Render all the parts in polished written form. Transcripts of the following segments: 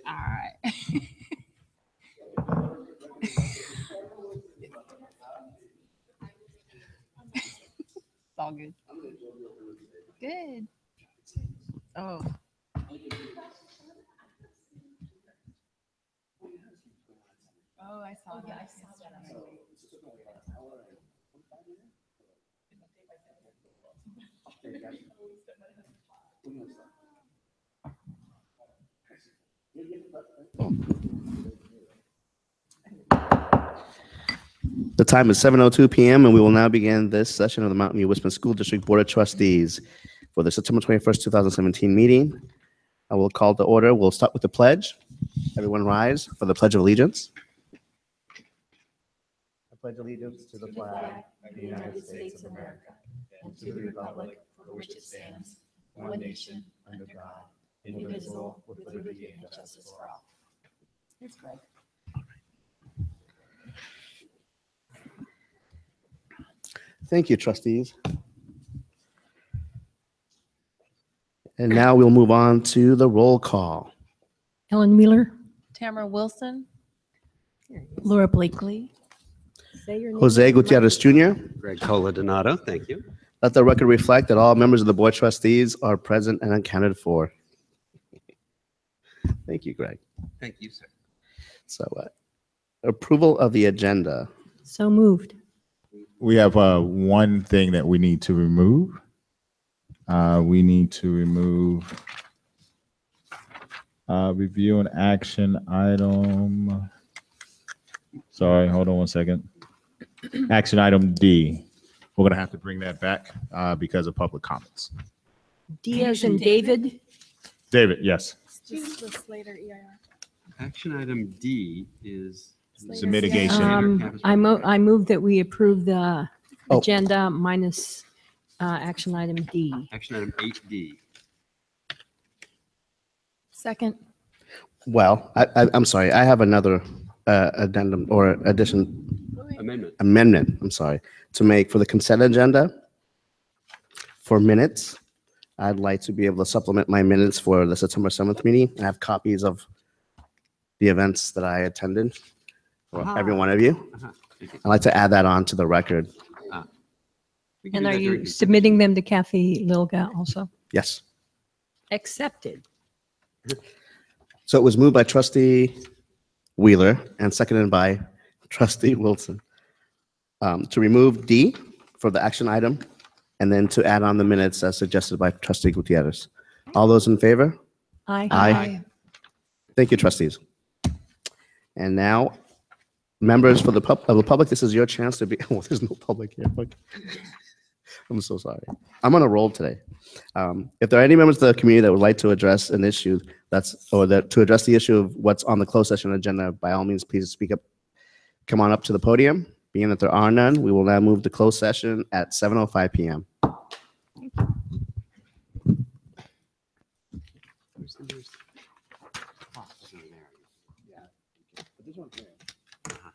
All right. It's all good. Good. Oh. Oh, I saw that. I saw that. The time is 7:02 p.m. and we will now begin this session of the Mountain View Wisconsin School District Board of Trustees for the September 21st, 2017 meeting. I will call to order. We'll start with the pledge. Everyone rise for the Pledge of Allegiance. I pledge allegiance to the flag of the United States of America and to the republic for which it stands, one nation, under God, indivisible, with liberty and justice for all. Here's Greg. Thank you, trustees. And now we'll move on to the roll call. Ellen Wheeler, Tamara Wilson. Laura Blakely. Say your name. Jose Gutierrez Jr. Greg Coladonato, thank you. Let the record reflect that all members of the board of trustees are present and accounted for. Thank you, Greg. Thank you, sir. So, approval of the agenda. So moved. We have one thing that we need to remove. We need to remove review and action item. Sorry, hold on one second. Action item D. We're going to have to bring that back because of public comments. Diaz and David. David, yes. Action item D is It's a mitigation. I move that we approve the Oh. agenda minus action item D. action item 8D. Second. Well, I'm sorry. I have another addendum or amendment, I'm sorry, to make for the consent agenda for minutes. I'd like to be able to supplement my minutes for the September 7th meeting. I have copies of the events that I attended for every one of you. I'd like to add that on to the record. We can And do are that during you the- submitting them to Kathy Lilga also? Yes. Accepted. So it was moved by trustee Wheeler and seconded by trustee Wilson to remove D for the action item and then to add on the minutes as suggested by trustee Gutierrez. All those in favor? Aye. Aye. Thank you, trustees. And now, members of the public, this is your chance to be, well, there's no public here. Fuck. I'm so sorry. I'm on a roll today. If there are any members of the community that would like to address an issue to address the issue of what's on the closed session agenda, by all means, please speak up. Come on up to the podium. Being that there are none, we will now move to closed session at 7:05 p.m. Where's the- Oh, it's over there.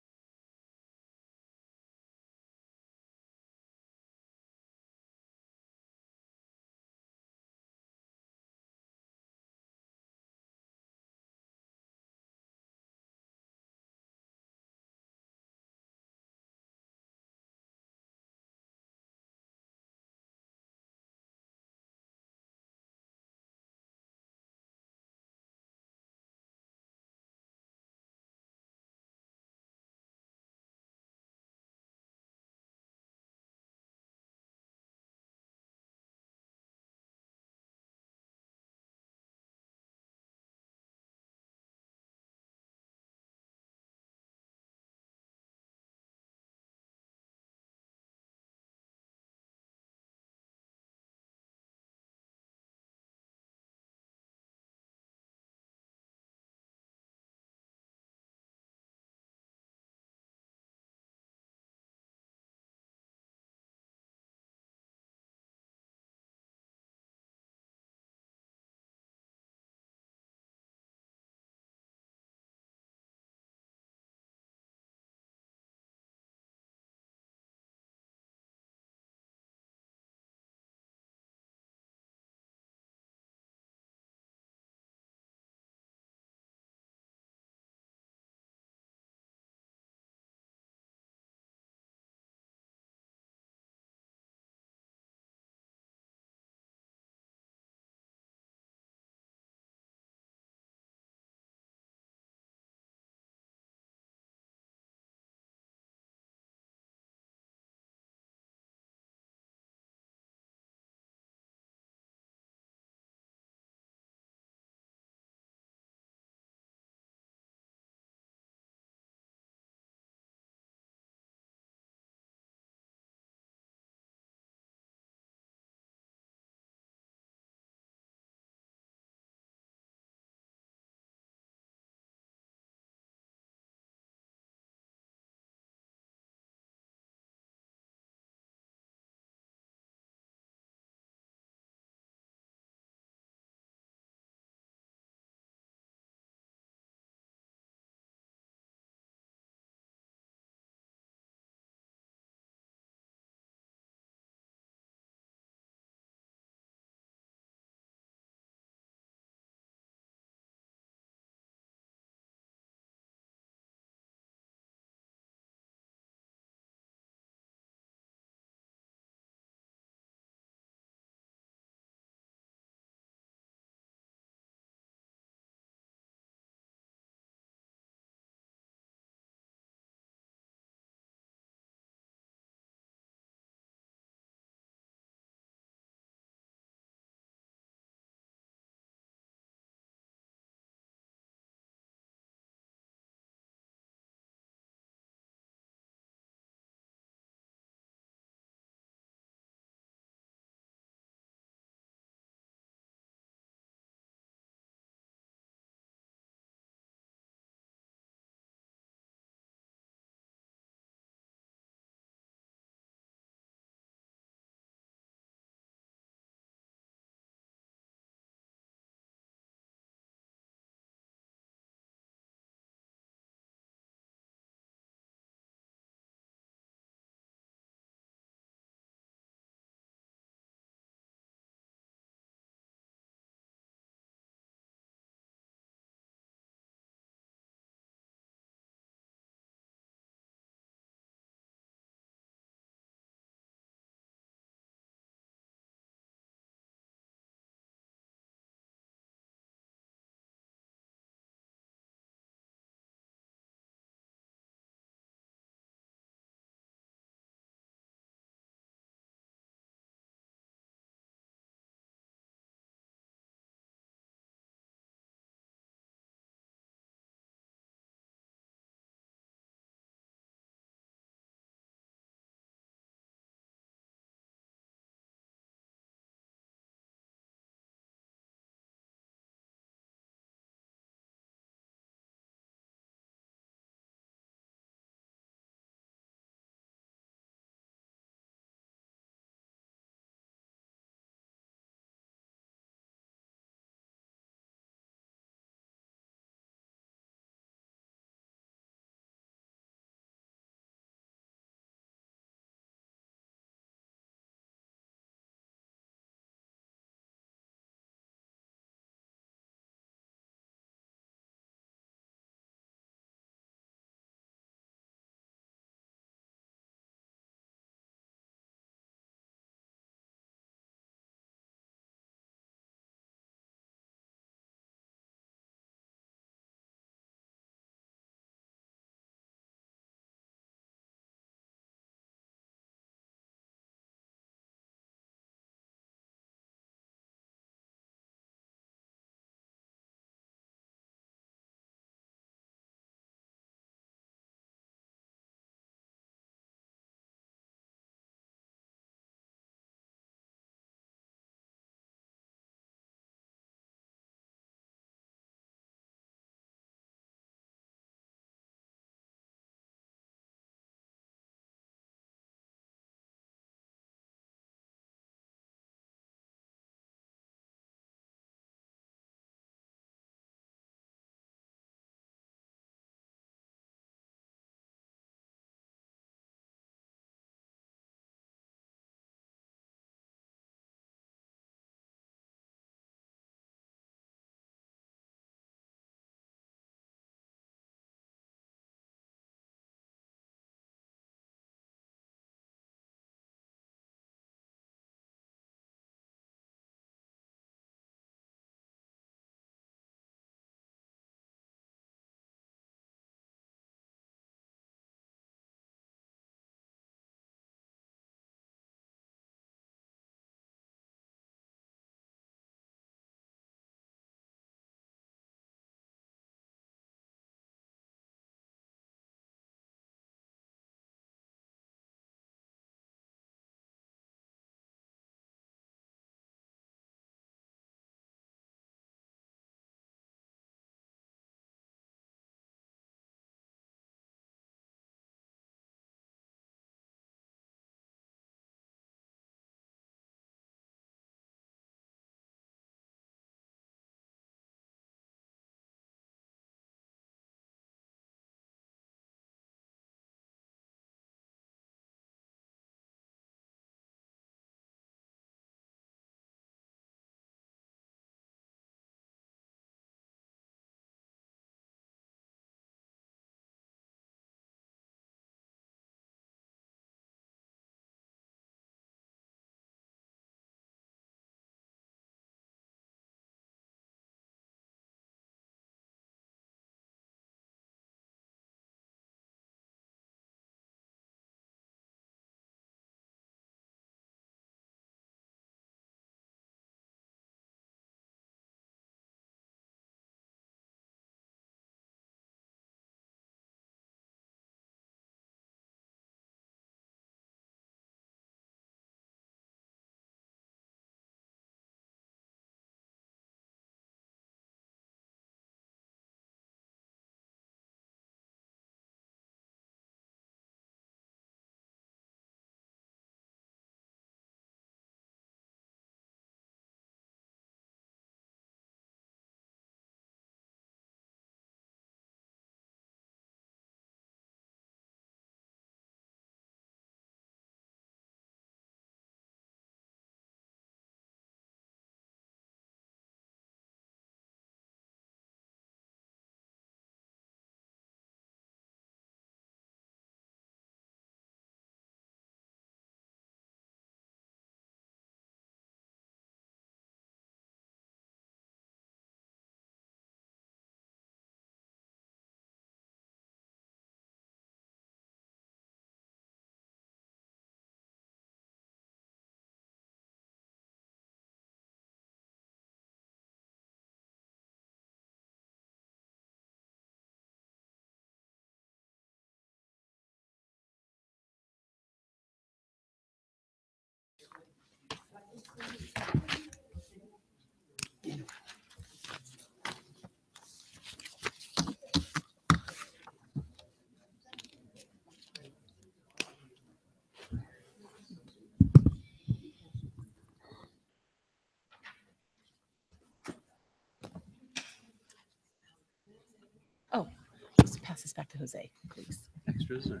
this back to Jose, please. Extras or?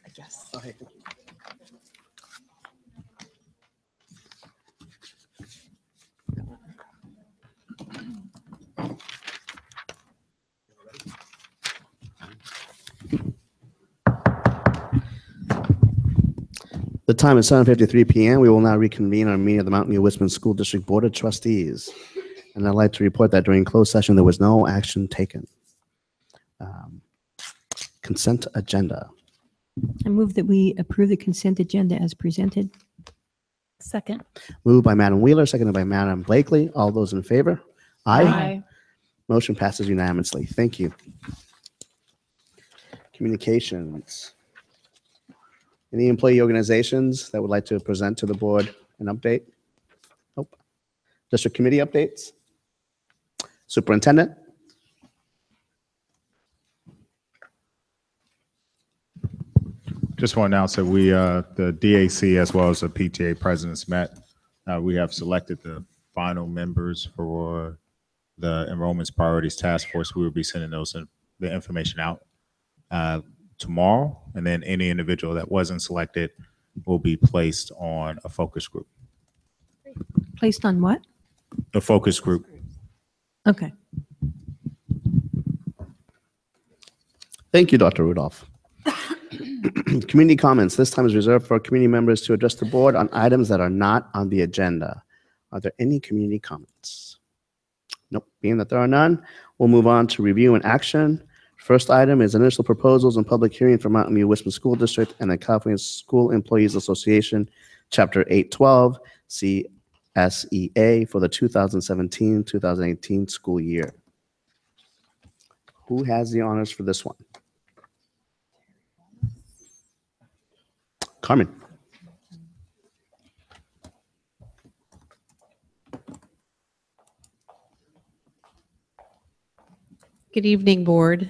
I guess. The time is 7:53 p.m. We will now reconvene our meeting of the Mountain View Wisdom School District Board of Trustees. And I'd like to report that during closed session, there was no action taken. Consent agenda. I move that we approve the consent agenda as presented. Second. Moved by Madam Wheeler, seconded by Madam Blakely. All those in favor? Motion passes unanimously. Thank you. Communications. Any employee organizations that would like to present to the board an update? Nope. District committee updates? Superintendent? Just want to announce that the DAC as well as the PTA presidents met. We have selected the final members for the Enrollments Priorities Task Force. We will be sending the information out tomorrow, and then any individual that wasn't selected will be placed on a focus group. Placed on what? A focus group. Okay. Thank you, Dr. Rudolph. Community comments. This time is reserved for community members to address the board on items that are not on the agenda. Are there any community comments? Nope. Being that there are none, we'll move on to review and action. First item is initial proposals and public hearing for Mountain View Wisdom School District and the California School Employees Association, Chapter 812, CSEA for the 2017-2018 school year. Who has the honors for this one? Carmen. Good evening, Board.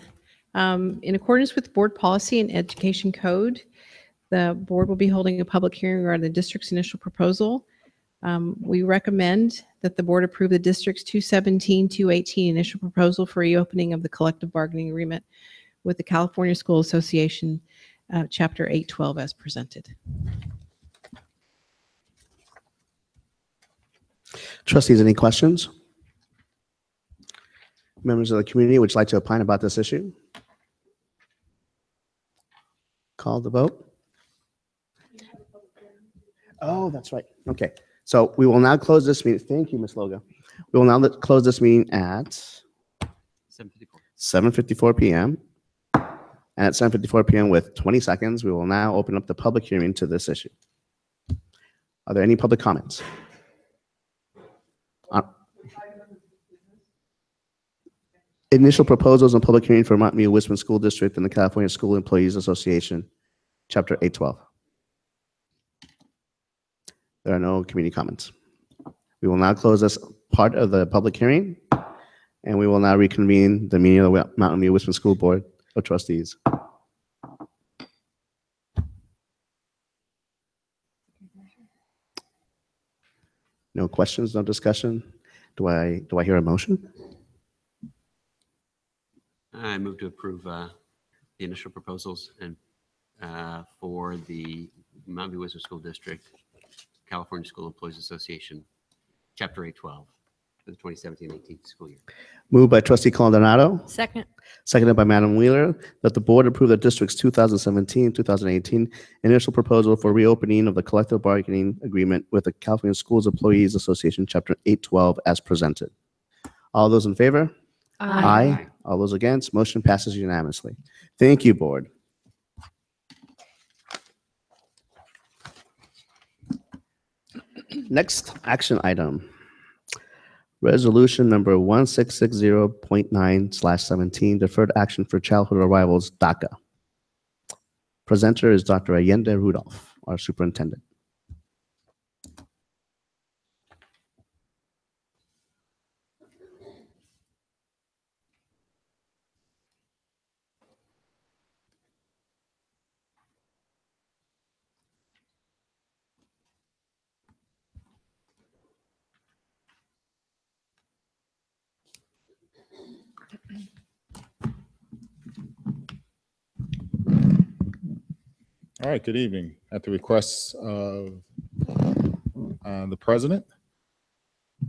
In accordance with Board Policy and Education Code, the Board will be holding a public hearing regarding the district's initial proposal. We recommend that the Board approve the district's 217-218 initial proposal for reopening of the collective bargaining agreement with the California School Association, Chapter 812 as presented. Trustees, any questions? Members of the community, would you like to opine about this issue? Call the vote. Oh, that's right. Okay. So we will now close this meeting. Thank you, Ms. Loga. We will now close this meeting at 7:54. 7:54 p.m. And at 7:54 p.m. with 20 seconds, we will now open up the public hearing to this issue. Are there any public comments? Initial proposals and public hearing for Mountain View Wisdom School District and the California School Employees Association, Chapter 812. There are no community comments. We will now close this part of the public hearing, and we will now reconvene the meeting of the Mountain View Wisdom School Board of Trustees. No questions, no discussion. Do I hear a motion? I move to approve the initial proposals and for the Mountain View Wisdom School District, California School Employees Association, Chapter 812 for the 2017-18 school year. Moved by Trustee Coronado, Second. seconded by Madam Wheeler, that the board approve the district's 2017-2018 initial proposal for reopening of the collective bargaining agreement with the California Schools Employees Association, Chapter 812, as presented. All those in favor? Aye. All those against? Motion passes unanimously. Thank you, board. Next action item. Resolution number 1660.9/17, deferred action for childhood arrivals, DACA. Presenter is Dr. Allende Rudolph, our superintendent. All right, good evening. At the request of the president,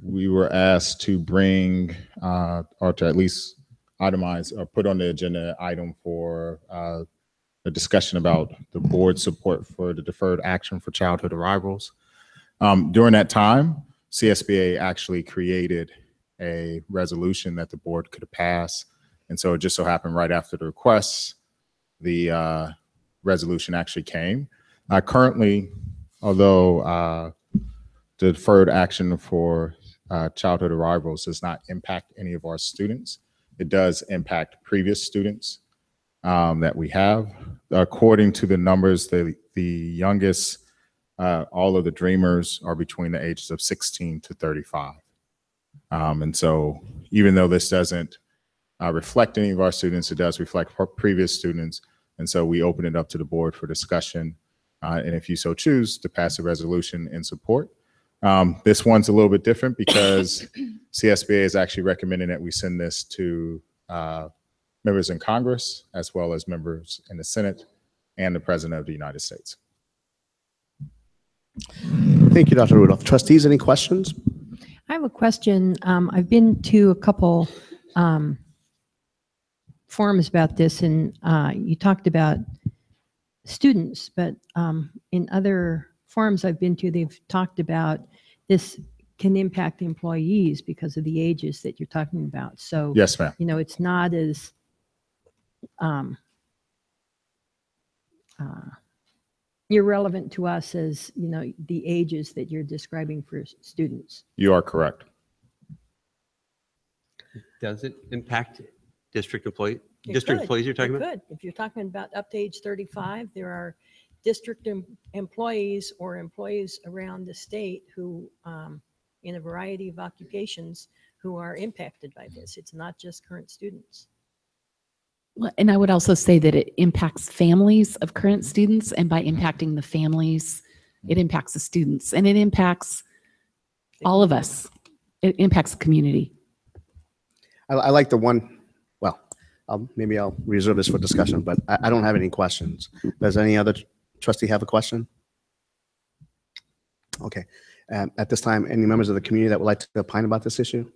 we were asked to bring, or to at least itemize or put on the agenda item for a discussion about the board support for the deferred action for childhood arrivals. During that time, CSBA actually created a resolution that the board could pass. And so it just so happened right after the requests, the resolution actually came. Currently, although the deferred action for childhood arrivals does not impact any of our students, it does impact previous students that we have. According to the numbers, the youngest, all of the Dreamers are between the ages of 16 to 35. And so even though this doesn't reflect any of our students, it does reflect previous students. And so we open it up to the board for discussion. And if you so choose to pass a resolution in support. This one's a little bit different because CSBA is actually recommending that we send this to members in Congress, as well as members in the Senate and the President of the United States. Thank you, Dr. Rudolph. Trustees, any questions? I have a question. I've been to a couple forums about this, and you talked about students, but in other forums I've been to, they've talked about this can impact employees because of the ages that you're talking about. So, Yes, ma'am. you know, it's not as irrelevant to us as, you know, the ages that you're describing for students. You are correct. Does it impact district employees It you're could. talking It about? could. If you're talking about up to age 35, there are district employees or employees around the state who, in a variety of occupations, who are impacted by this. It's not just current students. Well, and I would also say that it impacts families of current students, and by impacting the families, it impacts the students, and it impacts all of us. It impacts the community. I like the one, well, maybe I'll reserve this for discussion, but I don't have any questions. Does any other trustee have a question? Okay. At this time, any members of the community that would like to opine about this issue?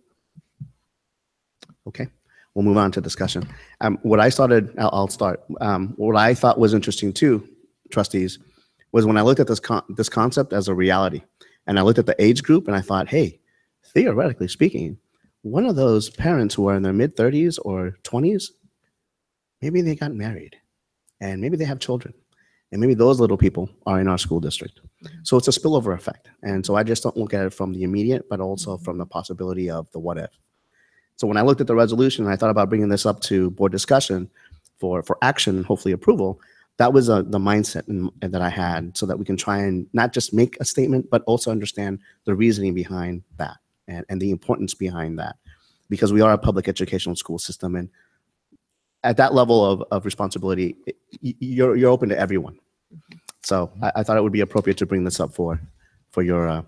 Okay, we'll move on to discussion. I'll start. What I thought was interesting too, trustees, was when I looked at this concept as a reality, and I looked at the age group, and I thought, hey, theoretically speaking, one of those parents who are in their mid 30s or 20s, maybe they got married, and maybe they have children, and maybe those little people are in our school district. So it's a spillover effect. And so I just don't look at it from the immediate, but also from the possibility of the what if. So when I looked at the resolution and I thought about bringing this up to board discussion for action and hopefully approval, that was the mindset that I had, so that we can try and not just make a statement, but also understand the reasoning behind that and the importance behind that, because we are a public educational school system. And at that level of responsibility, you're open to everyone. So I thought it would be appropriate to bring this up for your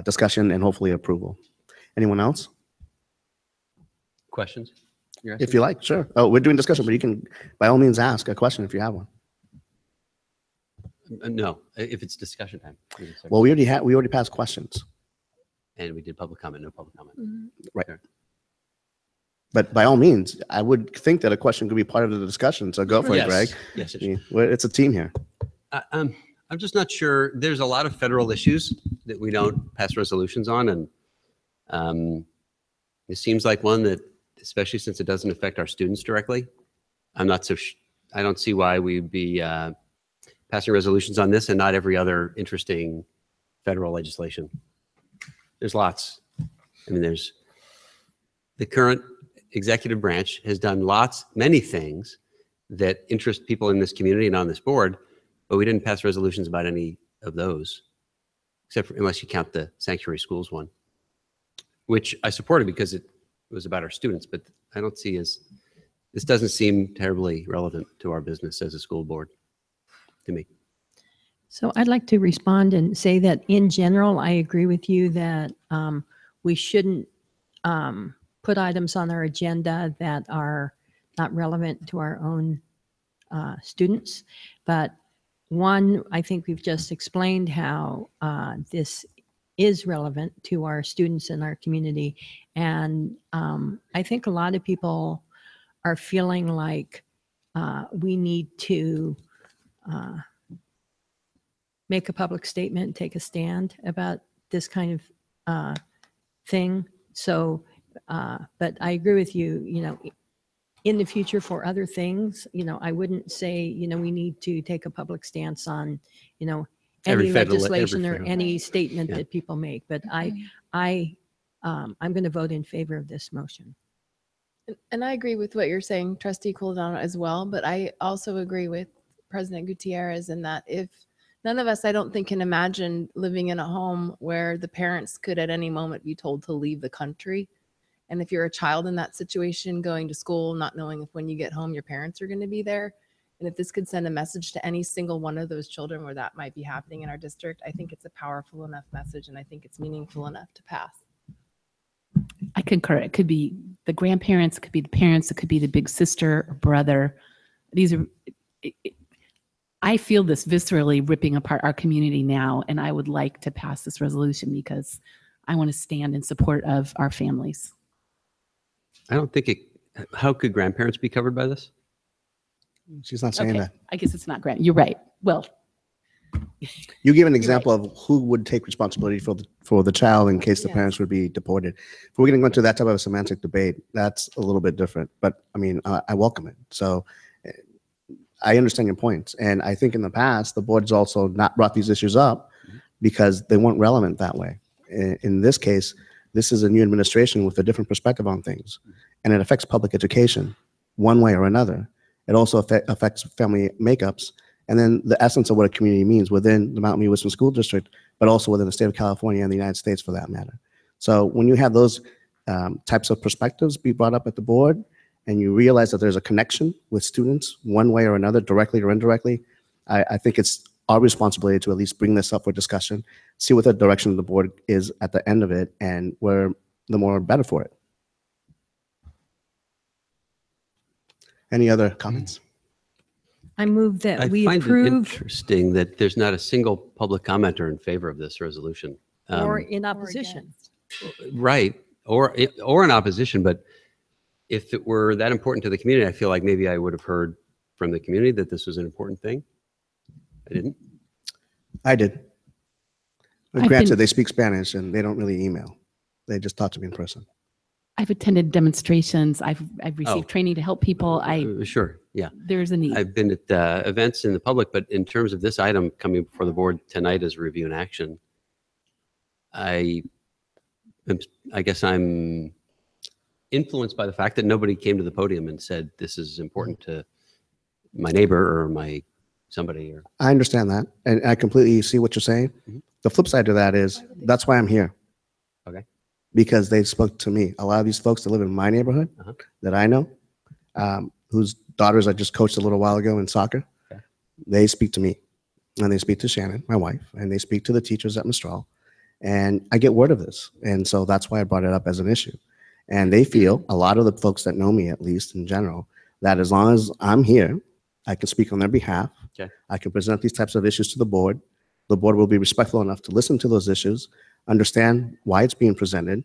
discussion and hopefully approval. Anyone else? Questions? If you like, sure. Oh, we're doing discussion, but you can by all means ask a question if you have one. No, if it's discussion time. Well, we already passed questions, And we did public comment, no public comment. right? Sure. But by all means, I would think that a question could be part of the discussion. So go for it, Greg. Yes, it I mean, it's a team here. I'm just not sure. There's a lot of federal issues that we don't pass resolutions on. And it seems like one that, especially since it doesn't affect our students directly, I don't see why we'd be passing resolutions on this and not every other interesting federal legislation. There's lots. I mean, there's the current executive branch has done many things that interest people in this community and on this board, but we didn't pass resolutions about any of those, unless you count the sanctuary schools one, which I supported because it was about our students, but I don't see this doesn't seem terribly relevant to our business as a school board to me. So I'd like to respond and say that in general, I agree with you that we shouldn't put items on our agenda that are not relevant to our own students. But one, I think we've just explained how this is relevant to our students in our community. And I think a lot of people are feeling like we need to make a public statement, take a stand about this kind of thing. So, but I agree with you, in the future for other things, I wouldn't say, we need to take a public stance on, Every any federal- legislation or every- any statement Yeah. that people make. But I'm going to vote in favor of this motion. And I agree with what you're saying, Trustee Coladano, as well. But I also agree with President Gutierrez in that if none of us, I don't think, can imagine living in a home where the parents could at any moment be told to leave the country. And if you're a child in that situation, going to school, not knowing if when you get home, your parents are going to be there. And if this could send a message to any single one of those children where that might be happening in our district, I think it's a powerful enough message. And I think it's meaningful enough to pass. I concur. It could be the grandparents, it could be the parents, it could be the big sister or brother. These are, I feel this viscerally ripping apart our community now, and I would like to pass this resolution because I want to stand in support of our families. I don't think it, how could grandparents be covered by this? She's not saying Okay, that. I guess it's not grand. You're right. Well, You give an example of who would take responsibility for the child in case the Yes. parents would be deported. If we're going to go into that type of a semantic debate, that's a little bit different. But I mean, I welcome it. So I understand your points, and I think in the past the board's also not brought these issues up because they weren't relevant that way. In this case, this is a new administration with a different perspective on things, and it affects public education one way or another. It also affects family makeups. And then the essence of what a community means within the Mount Wisdom School District, but also within the state of California and the United States for that matter. So when you have those types of perspectives be brought up at the board and you realize that there's a connection with students one way or another, directly or indirectly, I think it's our responsibility to at least bring this up for discussion, see what the direction of the board is at the end of it, and we're the more better for it. Any other comments? I move that I we find it approve interesting that there's not a single public commenter in favor of this resolution. or in opposition. Right, or in opposition, but if it were that important to the community, I feel like maybe I would have heard from the community that this was an important thing. I didn't. I did. But I've granted, been- they speak Spanish and they don't really email. They just talk to me in person. I've attended demonstrations. I've received Oh. training to help people. Sure, yeah. There's a need. I've been at events in the public, but in terms of this item coming before the board tonight as review and action, I guess I'm influenced by the fact that nobody came to the podium and said, this is important to my neighbor or my somebody. Or I understand that, and I completely see what you're saying. Mhm. The flip side to that is that's why I'm here. Okay. Because they spoke to me. A lot of these folks that live in my neighborhood Uh-huh. that I know, whose daughters I just coached a little while ago in soccer, Okay. they speak to me, and they speak to Shannon, my wife, and they speak to the teachers at Mistral, and I get word of this, and so that's why I brought it up as an issue. And they feel, a lot of the folks that know me, at least in general, that as long as I'm here, I can speak on their behalf. Okay. I can present these types of issues to the board. The board will be respectful enough to listen to those issues, understand why it's being presented,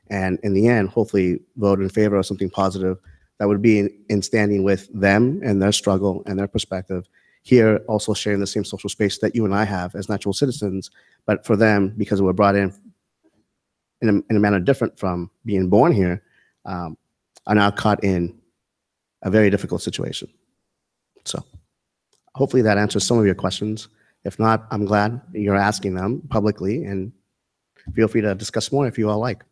and in the end, hopefully vote in favor of something positive that would be in standing with them and their struggle and their perspective. Here, also sharing the same social space that you and I have as natural citizens, but for them, because we're brought in a manner different from being born here, are now caught in a very difficult situation. So hopefully that answers some of your questions. If not, I'm glad you're asking them publicly, and feel free to discuss more if you all like.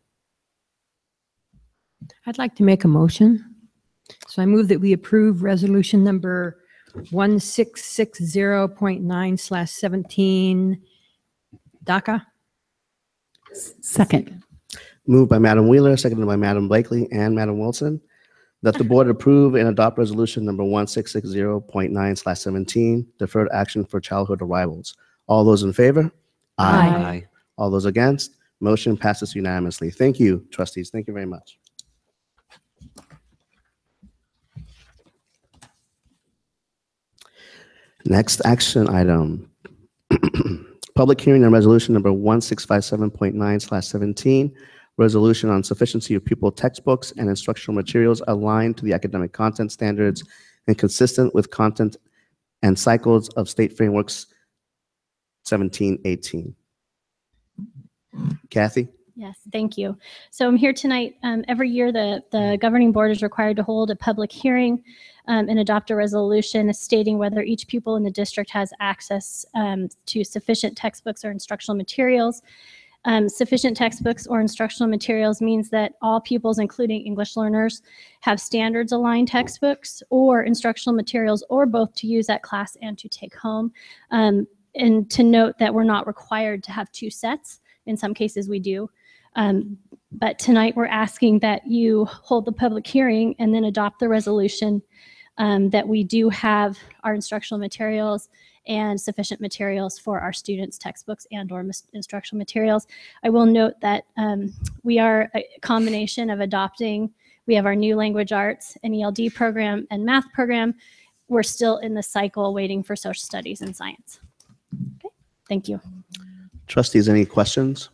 I'd like to make a motion. So I move that we approve resolution number 1660.9/17 DACA. Second. Moved by Madam Wheeler, seconded by Madam Blakely and Madam Wilson, that the board approve and adopt resolution number 1660.9/17, deferred action for childhood arrivals. All those in favor? Aye. All those against? Motion passes unanimously. Thank you, trustees. Thank you very much. Next action item. Public hearing on resolution number 1657.9/17, resolution on sufficiency of pupil textbooks and instructional materials aligned to the academic content standards and consistent with content and cycles of state frameworks 1718. Kathy? Yes, thank you. So I'm here tonight. Every year, the governing board is required to hold a public hearing and adopt a resolution stating whether each pupil in the district has access to sufficient textbooks or instructional materials. Sufficient textbooks or instructional materials means that all pupils, including English learners, have standards-aligned textbooks or instructional materials, or both, to use at class and to take home. And to note that we're not required to have two sets. In some cases, we do. But tonight, we're asking that you hold the public hearing and then adopt the resolution that we do have our instructional materials and sufficient materials for our students' textbooks and or instructional materials. I will note that we are a combination of adopting, we have our new language arts and ELD program and math program. We're still in the cycle waiting for social studies and science. Okay, thank you. Trustees, any questions?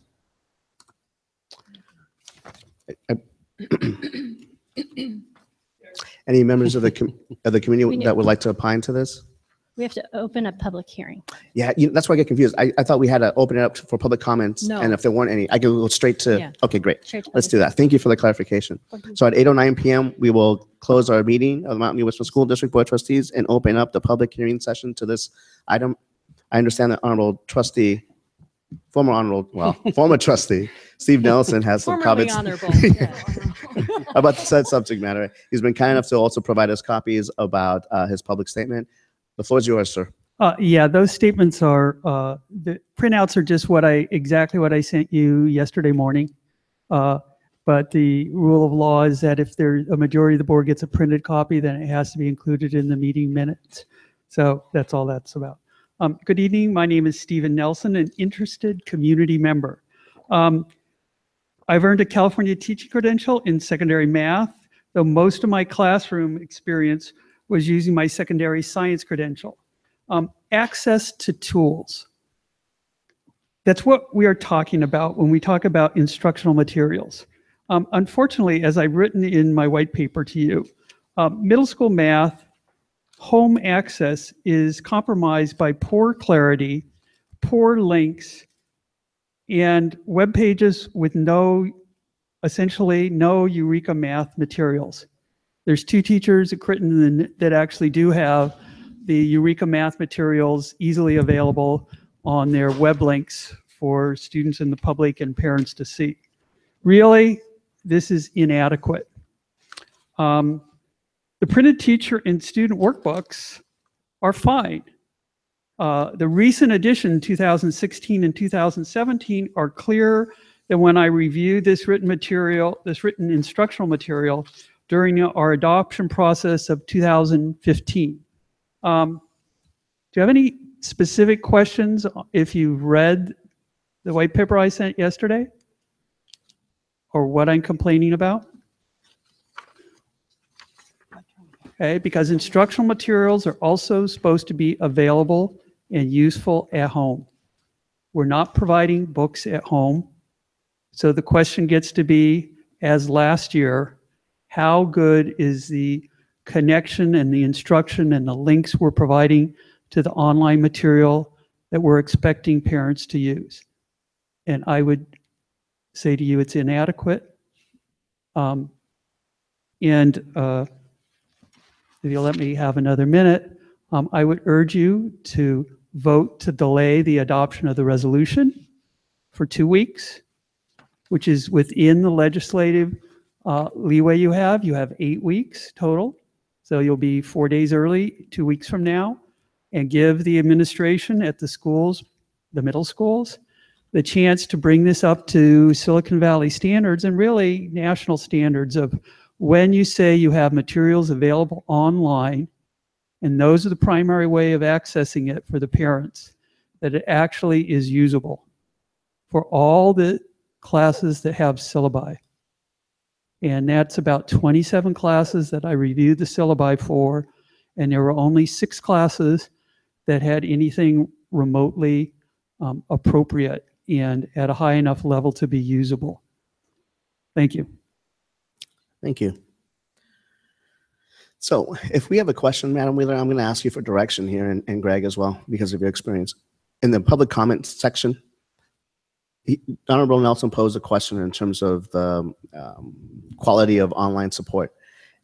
Any members of the community that would like to opine to this? We have to open a public hearing. Yeah, that's why I get confused. I thought we had to open it up for public comments, No. and if there weren't any, I could go straight to, Yeah. okay, great. Straight to Let's public do that. Thank you for the clarification. So at 8:09 p.m., we will close our meeting of the Mountain View Western School District Board of Trustees and open up the public hearing session to this item. I understand that Honorable Trustee, former Trustee Steve Nelson has some comments about the said subject matter. He's been kind enough to also provide us copies about his public statement. The floor is yours, sir. Yeah, those statements are, the printouts are just exactly what I sent you yesterday morning. But the rule of law is that if a majority of the board gets a printed copy, then it has to be included in the meeting minutes. So that's all that's about. Good evening. My name is Stephen Nelson, an interested community member. I've earned a California teaching credential in secondary math, though most of my classroom experience was using my secondary science credential. Access to tools. That's what we are talking about when we talk about instructional materials. Unfortunately, as I've written in my white paper to you, middle school math, home access is compromised by poor clarity, poor links, and web pages with essentially no Eureka Math materials. There's 2 teachers at Critton that actually do have the Eureka Math materials easily available on their web links for students and the public and parents to see. Really, this is inadequate. The printed teacher and student workbooks are fine. The recent edition, 2016 and 2017, are clear that when I reviewed this written instructional material during our adoption process of 2015. Do you have any specific questions if you've read the white paper I sent yesterday? Or what I'm complaining about? Okay, because instructional materials are also supposed to be available and useful at home. We're not providing books at home. So the question gets to be, as last year, how good is the connection and the instruction and the links we're providing to the online material that we're expecting parents to use? And I would say to you, it's inadequate. If you'll let me have another minute, I would urge you to vote to delay the adoption of the resolution for 2 weeks, which is within the legislative leeway you have. You have 8 weeks total. So you'll be 4 days early, 2 weeks from now, and give the administration at the schools, the middle schools, the chance to bring this up to Silicon Valley standards and really national standards of when you say you have materials available online, and those are the primary way of accessing it for the parents, that it actually is usable for all the classes that have syllabi. And that's about 27 classes that I reviewed the syllabi for, and there were only 6 classes that had anything remotely appropriate and at a high enough level to be usable. Thank you. Thank you. So if we have a question, Madam Wheeler, I'm going to ask you for direction here, and Greg as well, because of your experience. In the public comment section, Honorable Nelson posed a question in terms of the quality of online support.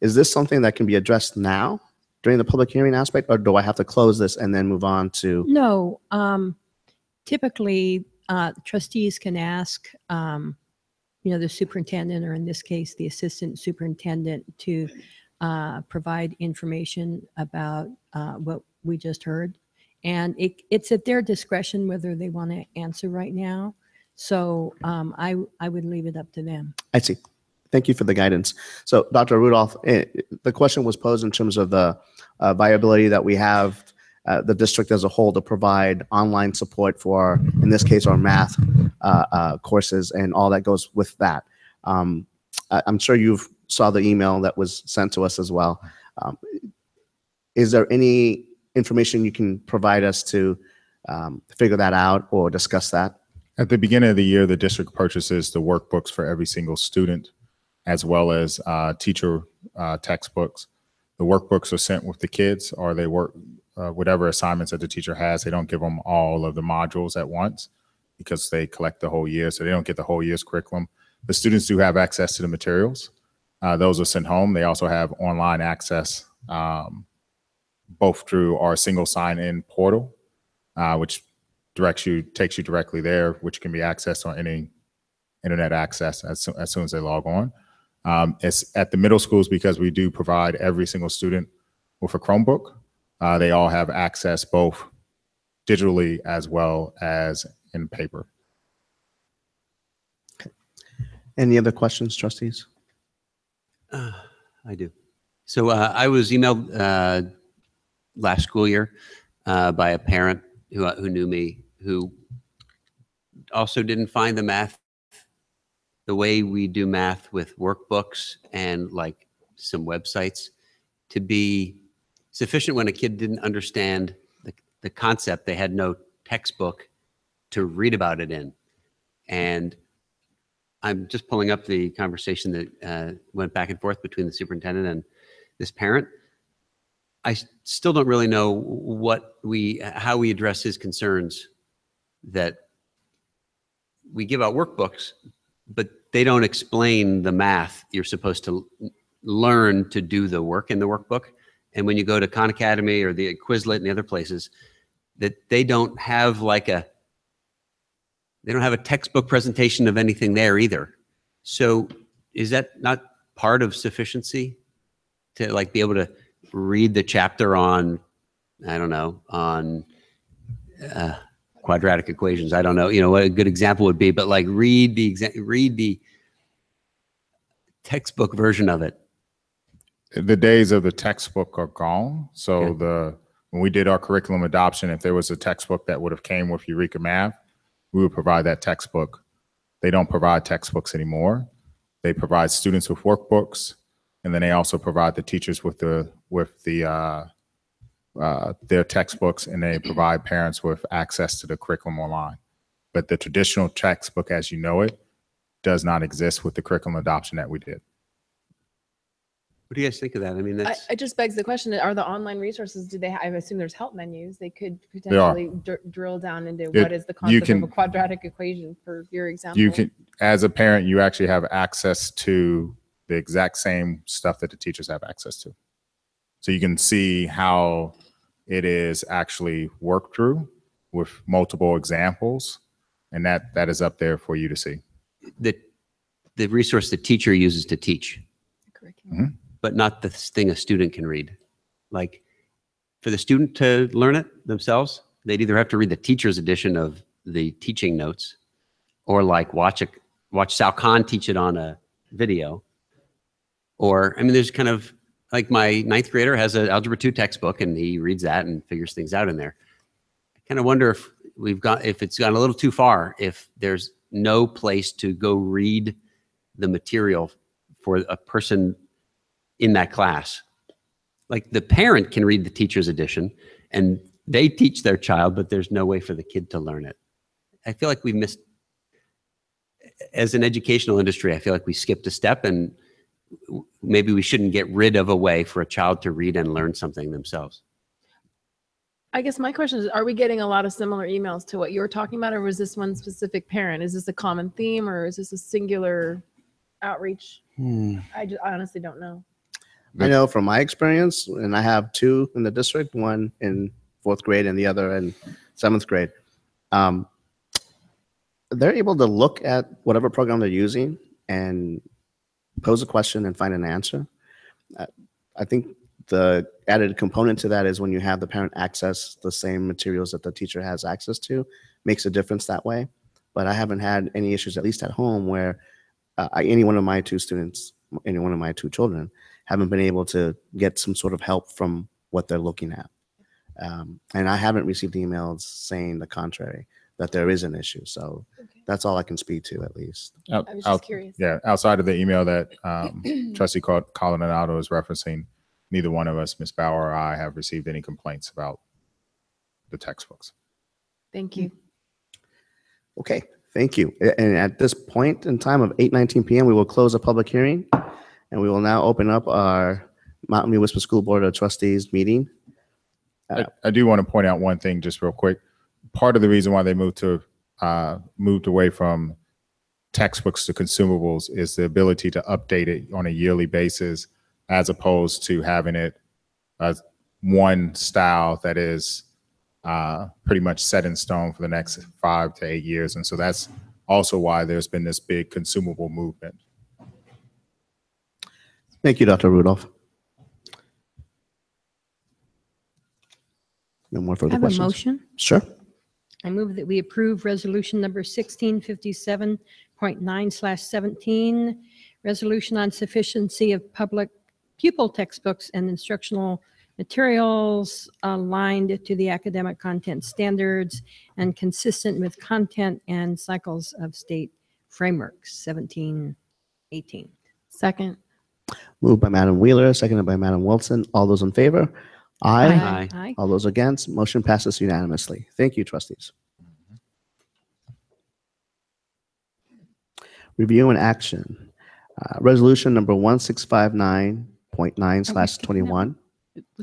Is this something that can be addressed now during the public hearing aspect, or do I have to close this and then move on to? No, typically trustees can ask, the superintendent, or in this case, the assistant superintendent, to provide information about what we just heard. And it's at their discretion whether they want to answer right now. So I would leave it up to them. I see. Thank you for the guidance. So Dr. Rudolph, the question was posed in terms of the viability that we have, the district as a whole, to provide online support for, in this case, our math courses and all that goes with that. I'm sure you've saw the email that was sent to us as well. Is there any information you can provide us to figure that out or discuss that? At the beginning of the year, the district purchases the workbooks for every single student, as well as teacher textbooks. The workbooks are sent with the kids, or they work whatever assignments that the teacher has. They don't give them all of the modules at once because they collect the whole year, so they don't get the whole year's curriculum. The students do have access to the materials. Those are sent home. They also have online access, both through our single sign-in portal, which takes you directly there, which can be accessed on any internet access as soon as they log on. It's at the middle schools, because we do provide every single student with a Chromebook. They all have access both digitally as well as in paper. Any other questions, trustees? I do. So I was emailed last school year by a parent who knew me, who also didn't find the way we do math with workbooks and like some websites to be sufficient when a kid didn't understand the concept. They had no textbook to read about it in. And I'm just pulling up the conversation that went back and forth between the superintendent and this parent. I still don't really know how we address his concerns that we give out workbooks, but they don't explain the math you're supposed to learn to do the work in the workbook. And when you go to Khan Academy or the Quizlet and the other places, that they don't have a textbook presentation of anything there either. So is that not part of sufficiency to like be able to read the chapter on, I don't know, on quadratic equations? I don't know, what a good example would be, but like read the textbook version of it. The days of the textbook are gone. So Okay. When we did our curriculum adoption, if there was a textbook that would have came with Eureka Math, we would provide that textbook. They don't provide textbooks anymore. They provide students with workbooks, and then they also provide the teachers with their textbooks, and they provide parents with access to the curriculum online. But the traditional textbook, as you know it, does not exist with the curriculum adoption that we did. What do you guys think of that? I mean, that's, It just begs the question, are the online resources, do they I assume there's help menus. They could They are. potentially drill down into what is the you concept of can- a quadratic equation, for your example. You can, as a parent, you actually have access to the exact same stuff that the teachers have access to. So you can see how it is actually worked through with multiple examples, and that is up there for you to see. the resource the teacher uses to teach, Curriculum. but not the thing a student can read. Like for the student to learn it themselves, they'd either have to read the teacher's edition of the teaching notes, or like watch Sal Khan teach it on a video. Or, I mean, there's kind of like my 9th grader has an Algebra 2 textbook, and he reads that and figures things out in there. I kind of wonder if if it's gone a little too far, if there's no place to go read the material for a person in that class. Like the parent can read the teacher's edition, and they teach their child, but there's no way for the kid to learn it. I feel like we missed, as an educational industry, I feel like we skipped a step, and maybe we shouldn't get rid of a way for a child to read and learn something themselves. I guess my question is, are we getting a lot of similar emails to what you're talking about, or was this one specific parent? Is this a common theme, or is this a singular outreach? I honestly don't know. I know from my experience, and I have two in the district, one in 4th grade and the other in 7th grade. They're able to look at whatever program they're using and pose a question and find an answer. I think the added component to that is when you have the parent access the same materials that the teacher has access to, makes a difference that way. But I haven't had any issues, at least at home, where any one of my two students, any one of my two children, haven't been able to get some sort of help from what they're looking at. And I haven't received emails saying the contrary, that there is an issue. So that's all I can speak to, at least. I was just curious. Yeah, outside of the email that Trustee Coronado is referencing, neither one of us, Ms. Bauer or I, have received any complaints about the textbooks. Thank you. Okay, thank you. And at this point in time of 8:19 p.m., we will close the public hearing, and we will now open up our Mountain View Whisper School Board of Trustees meeting. I do want to point out one thing just real quick. Part of the reason why they moved away from textbooks to consumables is the ability to update it on a yearly basis, as opposed to having it as one style that is pretty much set in stone for the next 5 to 8 years. And so that's also why there's been this big consumable movement. Thank you, Dr. Rudolph. No more I further have a questions? motion. Sure. I move that we approve resolution number 1657.9/17, resolution on sufficiency of public pupil textbooks and instructional materials aligned to the academic content standards and consistent with content and cycles of state frameworks, 1718. Second. Moved by Madam Wheeler, seconded by Madam Wilson. All those in favor? Aye. Aye. Aye. All those against? Motion passes unanimously. Thank you, trustees. Review and action. Resolution number 1659.9/21.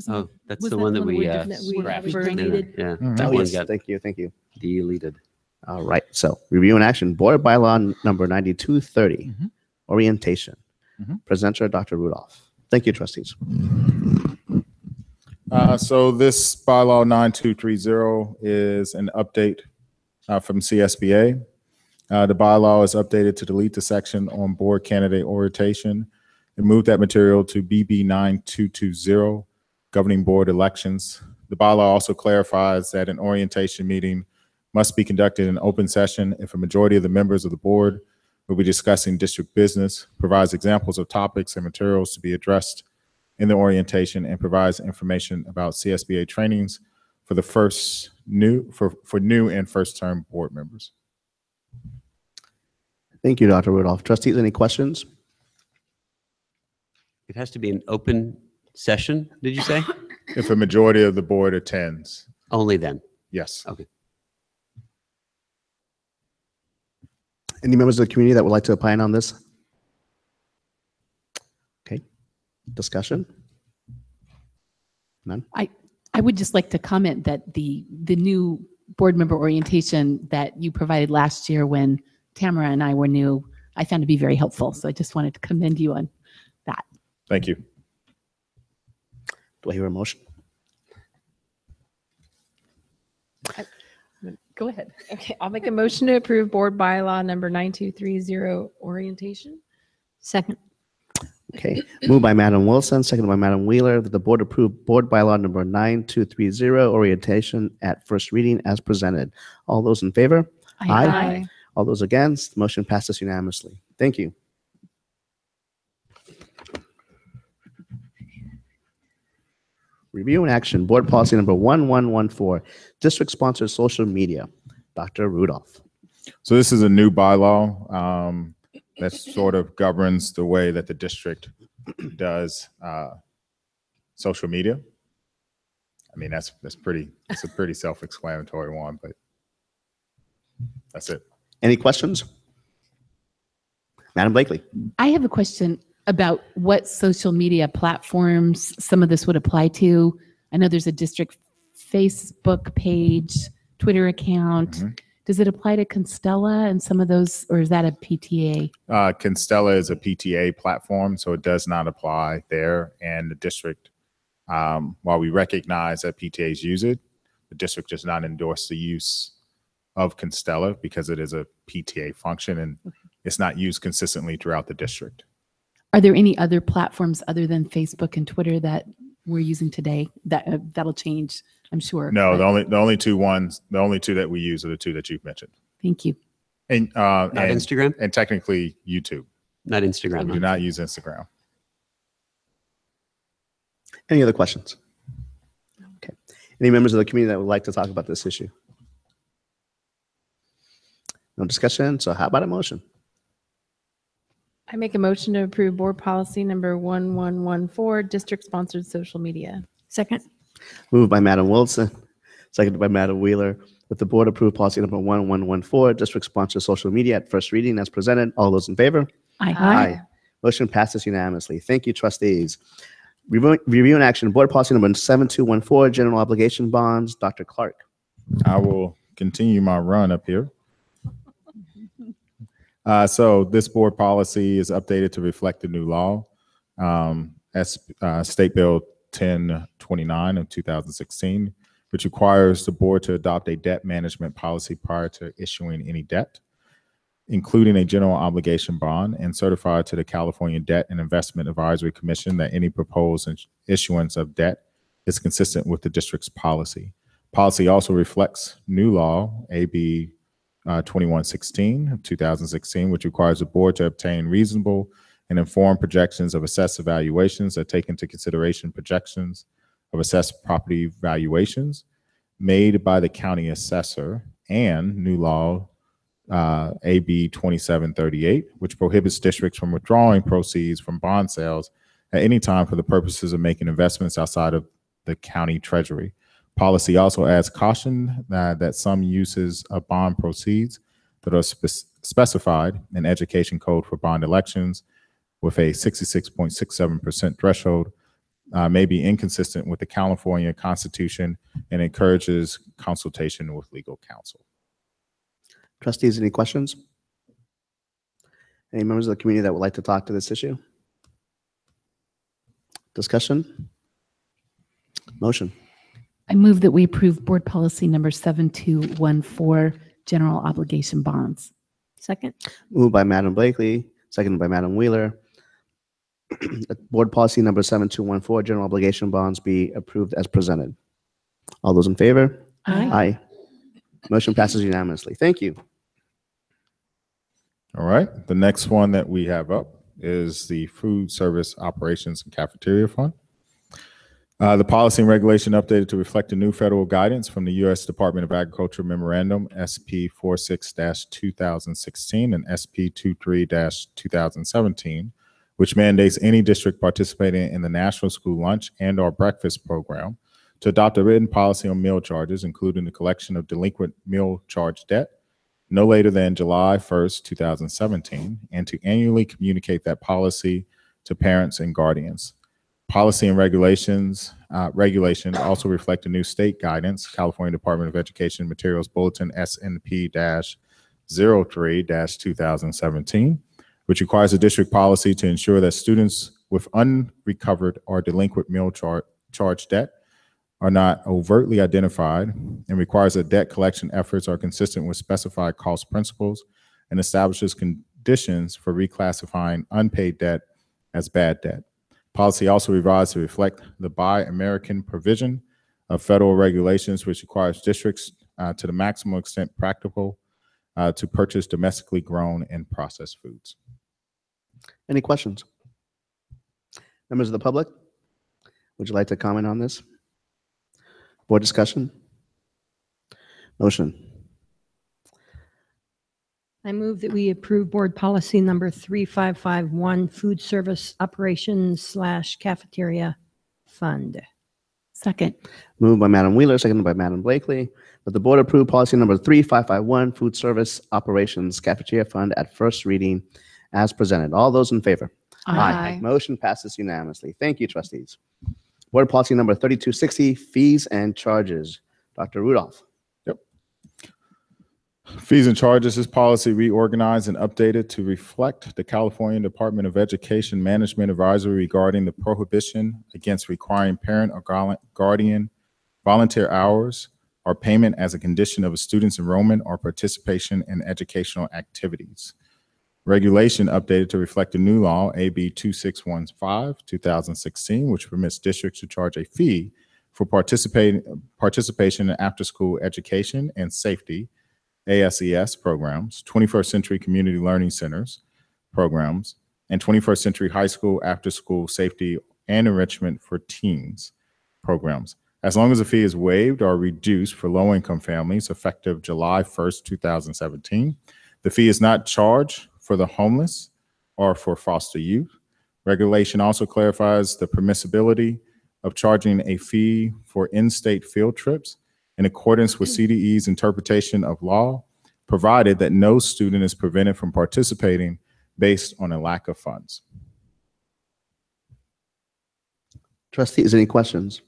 Oh, that's Was the that one that the one we we that we scrapped. deleted? Yeah, Mhm. that Oh, one yes, got thank you, thank you. deleted. All right, so review and action. Board bylaw number 9230, orientation. Presenter, Dr. Rudolph. Thank you, trustees. So this bylaw 9230 is an update from CSBA. The bylaw is updated to delete the section on board candidate orientation and move that material to BB 9220, governing board elections. The bylaw also clarifies that an orientation meeting must be conducted in open session if a majority of the members of the board will be discussing district business, provides examples of topics and materials to be addressed in the orientation, and provides information about CSBA trainings for the new and first term board members. Thank you, Dr. Rudolph. Trustees, any questions? It has to be an open session, did you say? If a majority of the board attends, Only then. yes. Okay. Any members of the community that would like to opine on this? Okay, discussion? None? I would just like to comment that the new board member orientation that you provided last year when Tamara and I were new, I found to be very helpful. So I just wanted to commend you on that. Thank you. Do I hear a motion? Go ahead. Okay, I'll make a motion to approve board bylaw number 9230, orientation. Second. Okay, moved by Madam Wilson, seconded by Madam Wheeler, that the board approve board bylaw number 9230, orientation at first reading as presented. All those in favor? Aye. All those against? Motion passes unanimously. Thank you. Review and action, board policy number 1114, district-sponsored social media. Dr. Rudolph. So this is a new bylaw that sort of governs the way that the district does social media. I mean, it's a pretty self-explanatory one, but that's it. Any questions? Madam Blakely. I have a question about what social media platforms some of this would apply to. I know there's a district Facebook page, Twitter account. Mhm. Does it apply to Constella and some of those, or is that a PTA? Constella is a PTA platform, so it does not apply there. And the district, while we recognize that PTAs use it, the district does not endorse the use of Constella because it is a PTA function and it's not used consistently throughout the district. Are there any other platforms other than Facebook and Twitter that we're using today that'll change? I'm sure. No, but the only two that we use are the two that you've mentioned, Thank you. and Not and, Instagram? and technically YouTube. Not Instagram. We do not use Instagram. Any other questions? Okay. Any members of the community that would like to talk about this issue? No discussion. So how about a motion? I make a motion to approve board policy number 1114, district-sponsored social media. Second. Moved by Madam Wilson, seconded by Madam Wheeler, that the board approve policy number 1114, district-sponsored social media at first reading as presented. All those in favor? Aye. Motion passes unanimously. Thank you, trustees. Review and action, board policy number 7214, general obligation bonds. Dr. Clark. I will continue my run up here. So this board policy is updated to reflect the new law, as State Bill 1029 of 2016, which requires the board to adopt a debt management policy prior to issuing any debt, including a general obligation bond, and certify to the California Debt and Investment Advisory Commission that any proposed issuance of debt is consistent with the district's policy. Policy also reflects new law, AB 2116 of 2016, which requires the board to obtain reasonable and informed projections of assessed evaluations that take into consideration projections of assessed property valuations made by the county assessor, and new law AB 2738, which prohibits districts from withdrawing proceeds from bond sales at any time for the purposes of making investments outside of the county treasury. Policy also adds caution that some uses of bond proceeds that are specified in Education Code for bond elections with a 66.67% threshold may be inconsistent with the California Constitution and encourages consultation with legal counsel. Trustees, any questions? Any members of the community that would like to talk to this issue? Discussion? Motion. I move that we approve board policy number 7214, general obligation bonds. Second. Moved by Madam Blakely, seconded by Madam Wheeler. Board policy number 7214, general obligation bonds be approved as presented. All those in favor? Aye. Motion passes unanimously. Thank you. All right. The next one that we have up is the Food Service Operations and Cafeteria Fund. The policy and regulation updated to reflect the new federal guidance from the U.S. Department of Agriculture Memorandum SP 46-2016 and SP 23-2017, which mandates any district participating in the National School Lunch and/or Breakfast Program to adopt a written policy on meal charges, including the collection of delinquent meal charge debt, no later than July 1st, 2017, and to annually communicate that policy to parents and guardians. Policy and regulation also reflect the new state guidance, California Department of Education Materials Bulletin SNP-03-2017, which requires a district policy to ensure that students with unrecovered or delinquent meal charge debt are not overtly identified, and requires that debt collection efforts are consistent with specified cost principles, and establishes conditions for reclassifying unpaid debt as bad debt. Policy also revised to reflect the Buy American provision of federal regulations, which requires districts to the maximum extent practical to purchase domestically grown and processed foods. Any questions? Members of the public, would you like to comment on this? Board discussion? Motion. I move that we approve board policy number 3551, food service operations / cafeteria fund. Second. Moved by Madam Wheeler, seconded by Madam Blakely, that the board approve policy number 3551, food service operations cafeteria fund at first reading as presented. All those in favor? Aye. Motion passes unanimously. Thank you, trustees. Board policy number 3260, fees and charges. Dr. Rudolph. Fees and charges, this policy reorganized and updated to reflect the California Department of Education Management Advisory regarding the prohibition against requiring parent or guardian volunteer hours or payment as a condition of a student's enrollment or participation in educational activities. Regulation updated to reflect the new law, AB 2615, 2016, which permits districts to charge a fee for participation in after-school education and safety ASES programs, 21st Century Community Learning Centers programs, and 21st Century High School after-school safety and enrichment for teens programs, as long as the fee is waived or reduced for low-income families effective July 1st, 2017. The fee is not charged for the homeless or for foster youth. Regulation also clarifies the permissibility of charging a fee for in-state field trips in accordance with CDE's interpretation of law, provided that no student is prevented from participating based on a lack of funds. Trustees, any questions?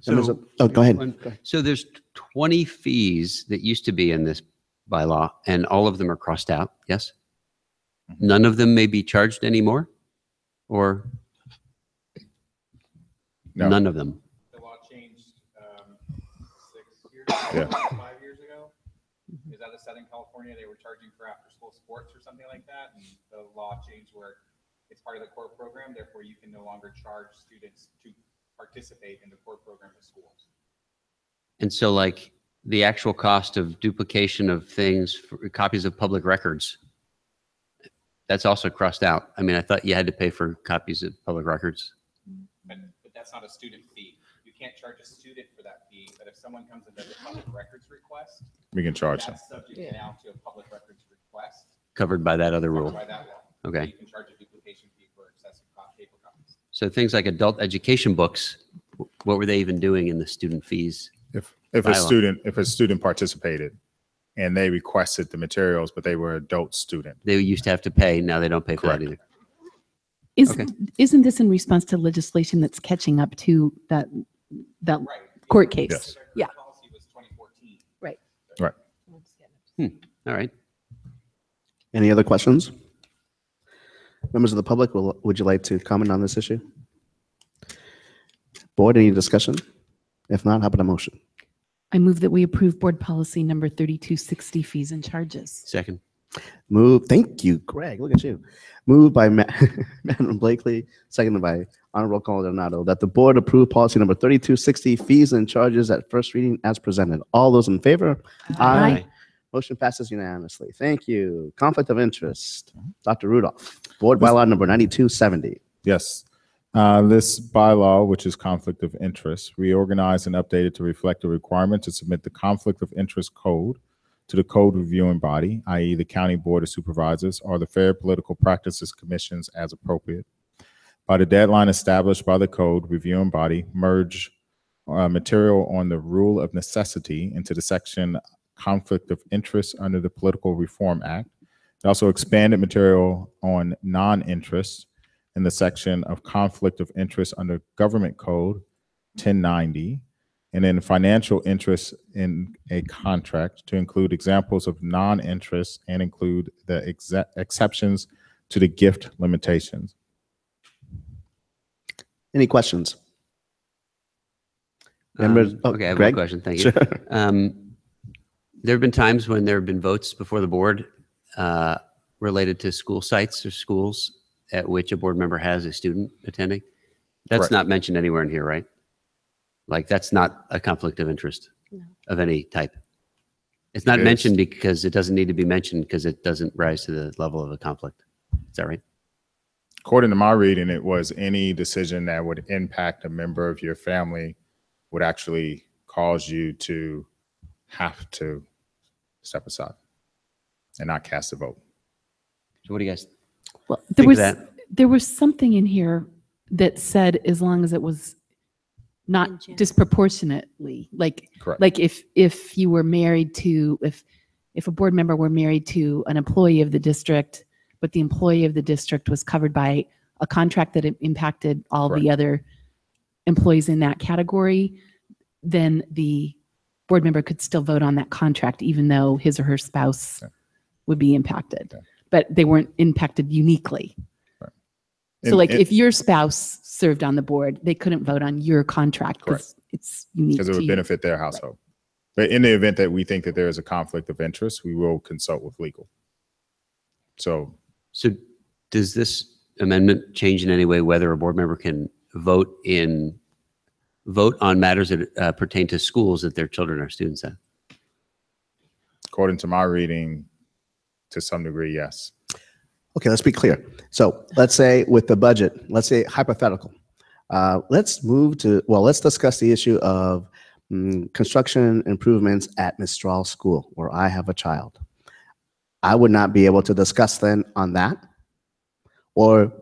Members of- oh, go ahead. So there's 20 fees that used to be in this bylaw, and all of them are crossed out, yes? None of them may be charged anymore? Or No. none of them? The law changed 6 years Yeah. ago, 5 years ago. Is that the Southern California? They were charging for after-school sports or something like that, and the law changed where it's part of the core program. Therefore, you can no longer charge students to participate in the core program of schools. And so like the actual cost of duplication of things, for copies of public records, that's also crossed out. I mean, I thought you had to pay for copies of public records. But that's not a student fee. You can't charge a student for that fee, but if someone comes and does a public records request, We can charge them. that's subject now to a public records request Covered by that other covered rule. by that law. Okay. You can charge a duplication fee for excessive paper copies. So things like adult education books, what were they even doing in the student fees? If a Bylaw. student participated and they requested the materials, but they were an adult student. They used to have to pay, now they don't pay for that Correct. either. Okay. Isn't this in response to legislation that's catching up to that Right. court case? Yes. The Yeah. policy was 2014. Right. Right. All right. Any other questions? Members of the public, would you like to comment on this issue? Board, any discussion? If not, how about a motion? I move that we approve board policy number 3260, fees and charges. Second. Thank you, Greg, look at you. Moved by Madam Blakely, seconded by Honorable Coronado, that the board approve policy number 3260, fees and charges at first reading as presented. All those in favor? Aye. Motion passes unanimously. Thank you. Conflict of interest. Dr. Rudolph, board bylaw number 9270. Yes. This bylaw, which is conflict of interest, reorganized and updated to reflect the requirement to submit the conflict of interest code to the code reviewing body, i.e. the County Board of Supervisors or the Fair Political Practices Commissions as appropriate. By the deadline established by the code reviewing body, merge material on the rule of necessity into the section conflict of interest under the Political Reform Act. It also expanded material on non-interest in the section of conflict of interest under Government Code 1090, and then financial interest in a contract to include examples of non-interest and include the exceptions to the gift limitations. Any questions? Members, Okay, I have Greg? one question. Thank you. Sure. There have been times when there have been votes before the board related to school sites or schools at which a board member has a student attending. That's Correct. not mentioned anywhere in here, right? Like that's not a conflict of interest of any type. It's not It is. mentioned because it doesn't need to be mentioned because it doesn't rise to the level of a conflict. Is that right? According to my reading, it was any decision that would impact a member of your family would actually cause you to have to step aside and not cast a vote. So what do you guys Well, think of that? there was something in here that said as long as it was not general. disproportionately. Like, Correct. like if you were married to, if a board member were married to an employee of the district, but the employee of the district was covered by a contract that impacted all the Correct. other employees in that category, then the board member could still vote on that contract, even though his or her spouse Yeah. would be impacted. Yeah. But they weren't impacted uniquely. Right. So And like it- if your spouse served on the board, they couldn't vote on your contract because it's unique Because to it would you. benefit their household. But in the event that we think that there is a conflict of interest, we will consult with legal. So So does this amendment change in any way whether a board member can vote on matters that pertain to schools that their children are students at? according to my reading, to some degree, yes. Okay, let's be clear. So let's say with the budget, let's say hypothetical. Let's discuss the issue of construction improvements at Mistral School where I have a child. I would not be able to discuss then on that or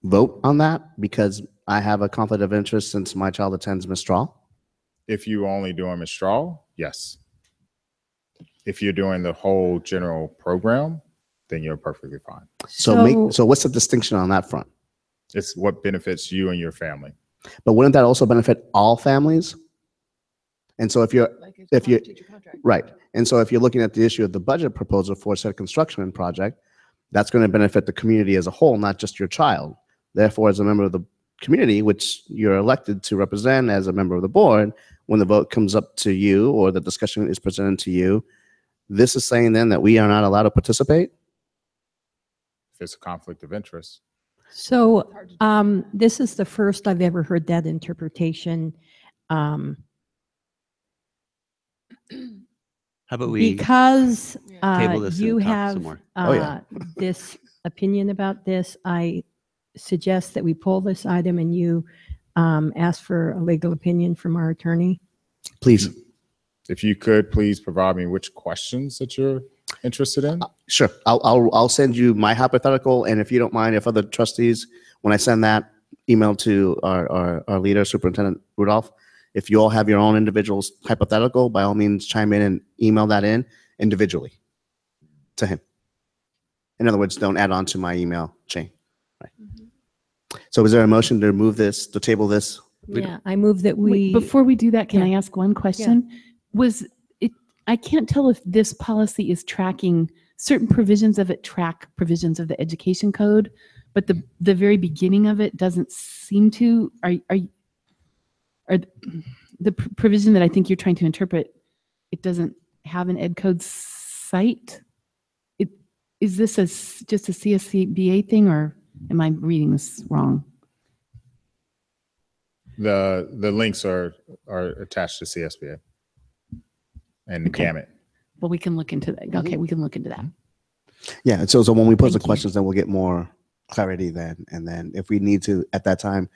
vote on that because I have a conflict of interest since my child attends Mistral. If you only doing Mistral, yes. If you're doing the whole general program, then you're perfectly fine. So what's the distinction on that front? It's what benefits you and your family. But wouldn't that also benefit all families? And so if you're right, and so if you're looking at the issue of the budget proposal for said construction project, that's going to benefit the community as a whole, not just your child. Therefore, as a member of the community, which you're elected to represent as a member of the board, when the vote comes up to you or the discussion is presented to you, this is saying then that we are not allowed to participate? If it's a conflict of interest. So this is the first I've ever heard that interpretation. How about we, Because Table this and you talk some have more. Oh, yeah. this opinion about this, I suggest that we pull this item and you ask for a legal opinion from our attorney. Please. If you could, please provide me which questions that you're interested in. Sure. I'll send you my hypothetical, and if you don't mind, if other trustees, when I send that email to our leader, Superintendent Rudolph, if you all have your own individual hypothetical, by all means, chime in and email that in individually to him. In other words, don't add on to my email chain. Right. So is there a motion to remove this, to table this? Yeah, I move that we. Before we do that, can Yeah. I ask one question? Was it, I can't tell if this policy is tracking, certain provisions of it track provisions of the education code, but the very beginning of it doesn't seem to. Are the provision that I think you're trying to interpret, it doesn't have an ed code site? Is this just a CSBA thing, or am I reading this wrong? The links are attached to CSBA and Okay. Gamut. Well, we can look into that. Okay, we can look into that. Yeah. So when we pose the Thank you. questions, then we'll get more clarity then. And then if we need to, at that time,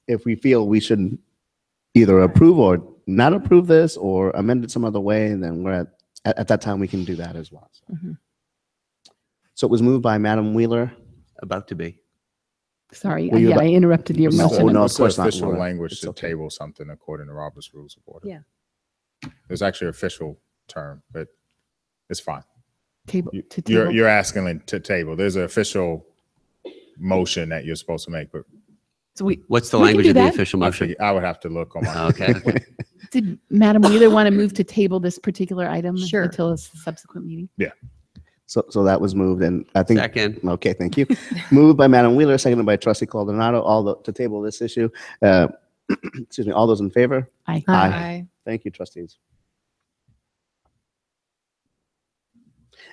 if we feel we should either approve or not approve this or amend it some other way, and then we're at that time, we can do that as well. Mhm. So it was moved by Madam Wheeler. About to be. Sorry, Well, you're yeah, about- I interrupted your What's the- motion. no, of what's the course not, official Laura. language It's to okay. table something according to Robert's Rules of Order? Yeah. There's actually an official term, but it's fine. Table, You- to You're, table. you're asking like, to table. There's an official motion that you're supposed to make, but So What's the We can language do of the that. official motion? I would have to look on my. Okay. Did Madam Wheeler want to move to table this particular item Sure. until a subsequent meeting? So that was moved, and I think. Second. Okay, thank you. Moved by Madam Wheeler, seconded by Trustee Caldonado. To table this issue. Excuse me. All those in favor? Aye. Aye. Thank you, trustees.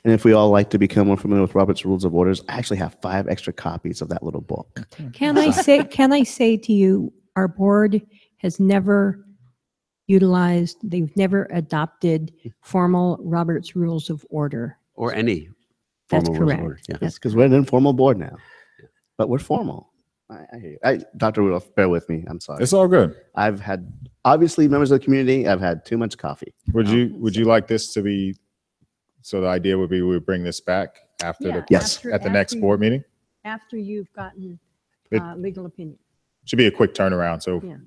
And if we all like to become more familiar with Robert's Rules of Orders, I actually have 5 extra copies of that little book. Can I say to you, our board has never utilized, they've never adopted formal Robert's Rules of Order. Or any That's formal rules of correct. order. Yeah. Yes, because we're an informal board now, but we're formal. I hear you. Dr. Rudolph, bear with me. I'm sorry. It's all good. I've had, obviously, members of the community, I've had too much coffee. Would you like this to be, so the idea would be we would bring this back after the, Yes. at the next board meeting? After you've gotten It- legal opinion. Should be a quick turnaround, so Yeah.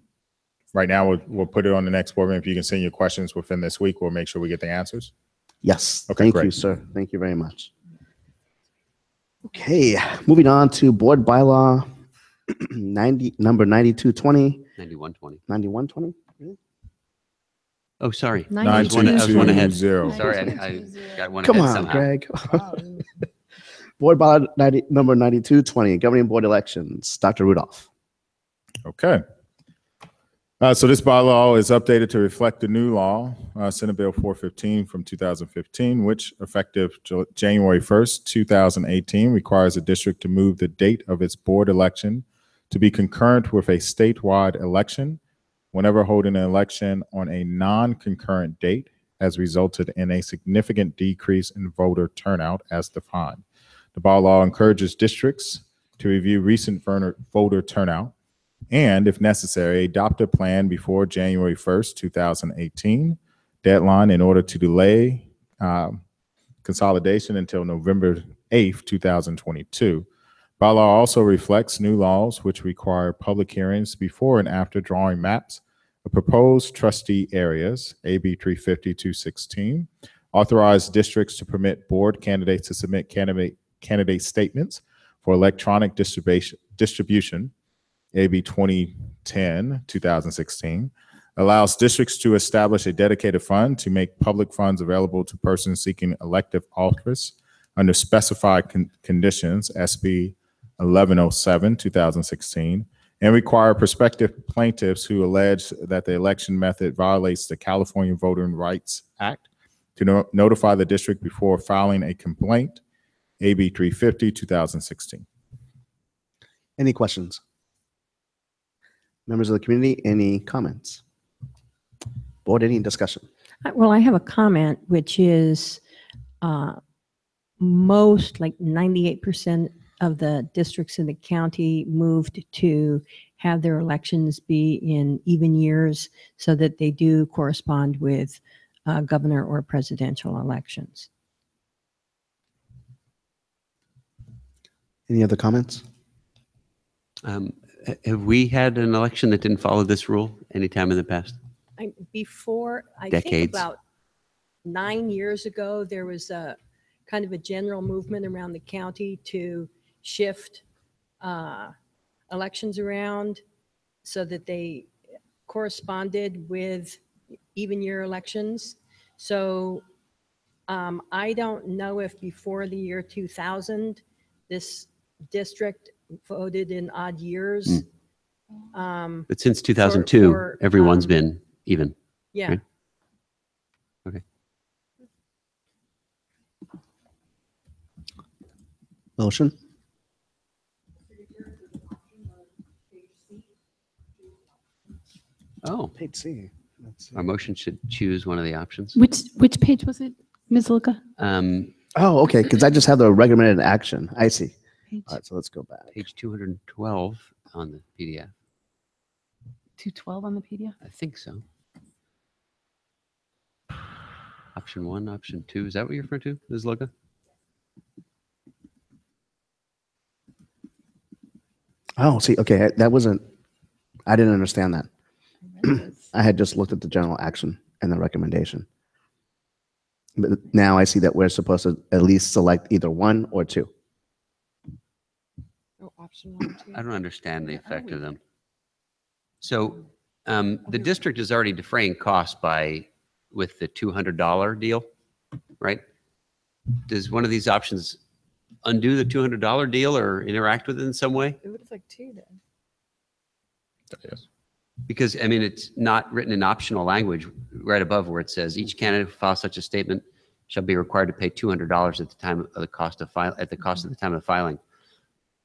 right now, we'll put it on the next board meeting. If you can send your questions within this week, we'll make sure we get the answers. Yes. Okay, Thank you, great. sir. Thank you very much. Okay, moving on to board bylaw 90, number 9220, 9120. 9120. Oh, sorry. 92. I was one ahead. 9220. Sorry, I got one Come ahead on, somehow. Greg. Board bylaw number 9220, governing board elections. Dr. Rudolph. Okay. So this bylaw is updated to reflect the new law, Senate Bill 415 from 2015, which effective January 1st, 2018, requires a district to move the date of its board election to be concurrent with a statewide election. Whenever holding an election on a non-concurrent date has resulted in a significant decrease in voter turnout as defined. The bylaw encourages districts to review recent voter turnout and, if necessary, adopt a plan before January 1st, 2018 deadline in order to delay consolidation until November 8th, 2022. Bylaw also reflects new laws which require public hearings before and after drawing maps of proposed trustee areas, AB 350-216, authorize districts to permit board candidates to submit candidate statements for electronic distribution, AB 2010-2016, allows districts to establish a dedicated fund to make public funds available to persons seeking elective office under specified conditions, SB 1107-2016, and require prospective plaintiffs who allege that the election method violates the California Voting Rights Act to notify the district before filing a complaint, AB 350-2016. Any questions? Members of the community, any comments? Board, any discussion? Well, I have a comment, which is most, like 98% of the districts in the county moved to have their elections be in even years so that they do correspond with governor or presidential elections. Any other comments? Have we had an election that didn't follow this rule anytime in the past? Before, I Decades. think about 9 years ago, there was a kind of a general movement around the county to shift elections around so that they corresponded with even year elections. So I don't know if before the year 2000, this district voted in odd years. But since 2002, everyone's been even. Yeah. Right. Okay. Motion? Oh, Page C. Let's see. our motion should choose one of the options. Which page was it, Ms. Luca? Oh, okay, because I just have the recommended action. I see. Page All right, so let's go back. Page 212 on the PDF. 212 on the PDF? I think so. Option 1, option 2. Is that what you're referring to, Ms. Luca? Oh, see, okay, that wasn't, I didn't understand that. I had just looked at the general action and the recommendation. But now I see that we're supposed to at least select either one or two. Oh, option 1, 2. I don't understand the effect of them. So the district is already defraying costs with the $200 deal, right? Does one of these options undo the $200 deal or interact with it in some way? It looks like 2 then. Yes. Because, I mean, it's not written in optional language right above where it says each candidate who files such a statement shall be required to pay $200 at the time of the cost of at the cost of the time of filing.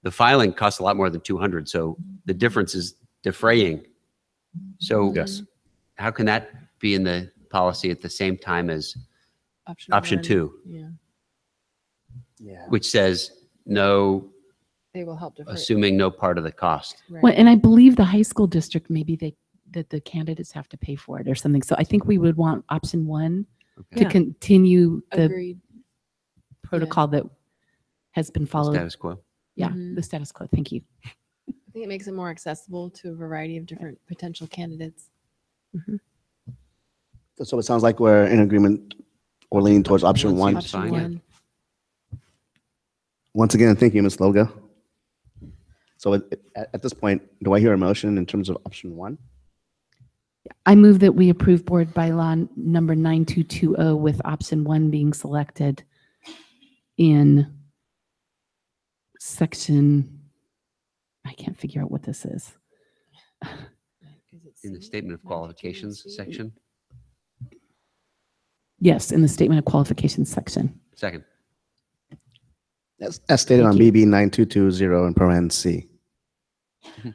The filing costs a lot more than 200, so the difference is defraying. So Yes. how can that be in the policy at the same time as option 1, 2, Yeah. Yeah. which says no, They will help defray. assuming no part of the cost? Right. Well, and I believe the high school district, maybe that the candidates have to pay for it or something. So I think we would want option 1 to Yeah. continue the Agreed. protocol that has been The followed. status quo. Yeah, Mhm. the status quo. Thank you. I think it makes it more accessible to a variety of different potential candidates. So it sounds like we're in agreement or leaning towards option one. Seems fine. One. Once again, thank you, Ms. Loga. So at this point, do I hear a motion in terms of option one? I move that we approve board bylaw number 9220 with option one being selected in section, I can't figure out what this is. In the statement of qualifications section. Yes, in the statement of qualifications section. Second. As stated on Thank BB 9220 in parent C.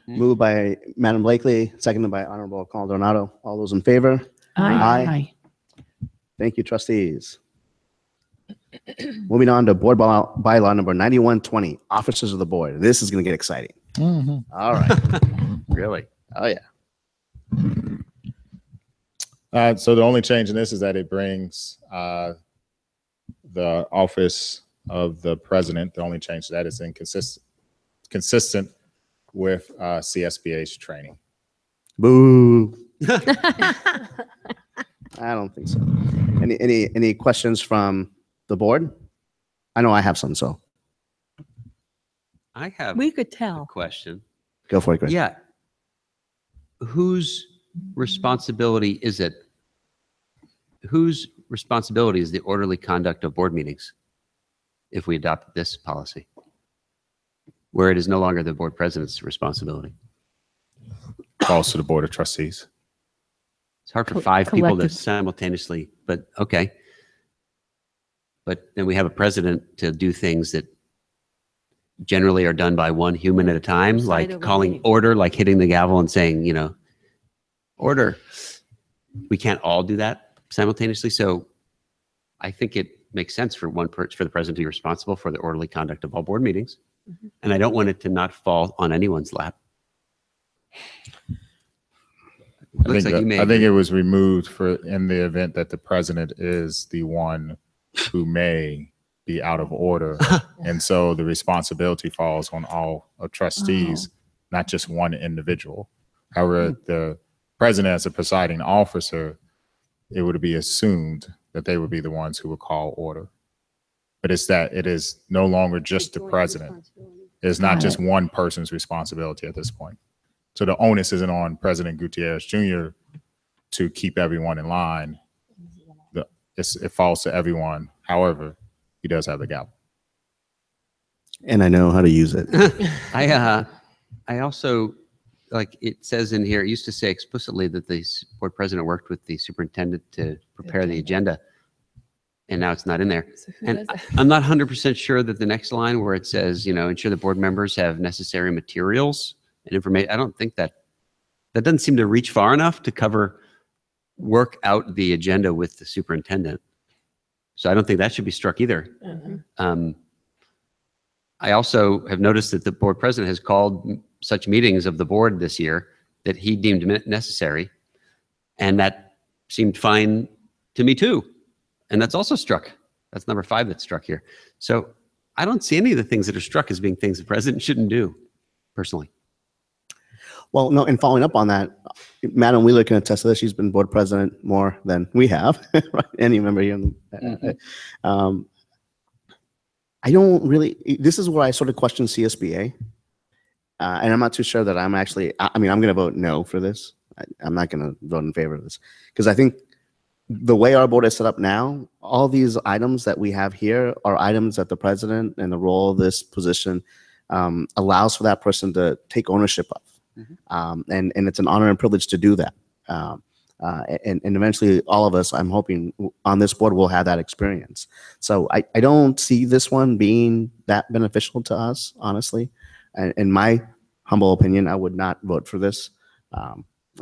Moved by Madam Blakely, seconded by Honorable Caldonado. All those in favor? Aye. Thank you, trustees. Moving on to board bylaw number 9120, officers of the board. This is going to get exciting. All right. Really? Oh, yeah. So the only change in this is that it brings the office of the president. The only change to that is consistent with CSBA's training. Boo. I don't think so. Any questions from the board? I know I have some, so I have We could a tell. question. go for it, Greg. Yeah. Whose responsibility is it? Whose responsibility is the orderly conduct of board meetings if we adopt this policy, where it is no longer the board president's responsibility? Falls to the board of trustees. It's hard for five people to Collective. simultaneously, but okay. But then we have a president to do things that generally are done by one human at a time, Preside like over calling meeting. order, like hitting the gavel and saying, order. We can't all do that simultaneously. So I think it makes sense for for the president to be responsible for the orderly conduct of all board meetings. And I don't want it to not fall on anyone's lap. Looks like you may I think agree. it was removed in the event that the president is the one who may be out of order. And so the responsibility falls on all of trustees, not just one individual. However, the president as a presiding officer, it would be assumed that they would be the ones who would call order. But it's that it is no longer just the president. It's not Got just one person's responsibility at this point. So the onus isn't on President Gutierrez Jr. to keep everyone in line. It falls to everyone. However, he does have the gavel. And I know how to use it. I also, like it says in here, it used to say explicitly that the board president worked with the superintendent to prepare the agenda. And now it's not in there. So who And does that? I'm not 100% sure that the next line where it says, ensure the board members have necessary materials and information, I don't think that doesn't seem to reach far enough to work out the agenda with the superintendent. So I don't think that should be struck either. I also have noticed that the board president has called such meetings of the board this year that he deemed necessary. And that seemed fine to me too. And that's also struck. That's number 5 that's struck here. So I don't see any of the things that are struck as being things the president shouldn't do, personally. Well, no, and following up on that, Madam Wheeler can attest to this. She's been board president more than we have, right? Any member here. I don't really, this is where I sort of question CSBA. And I'm not too sure that I'm actually, I'm going to vote no for this. I'm not going to vote in favor of this because I think the way our board is set up now, all these items that we have here are items that the president and the role of this position allows for that person to take ownership of. And it's an honor and privilege to do that. And eventually all of us, I'm hoping on this board will have that experience. So I don't see this one being that beneficial to us, honestly. And in my humble opinion, I would not vote for this.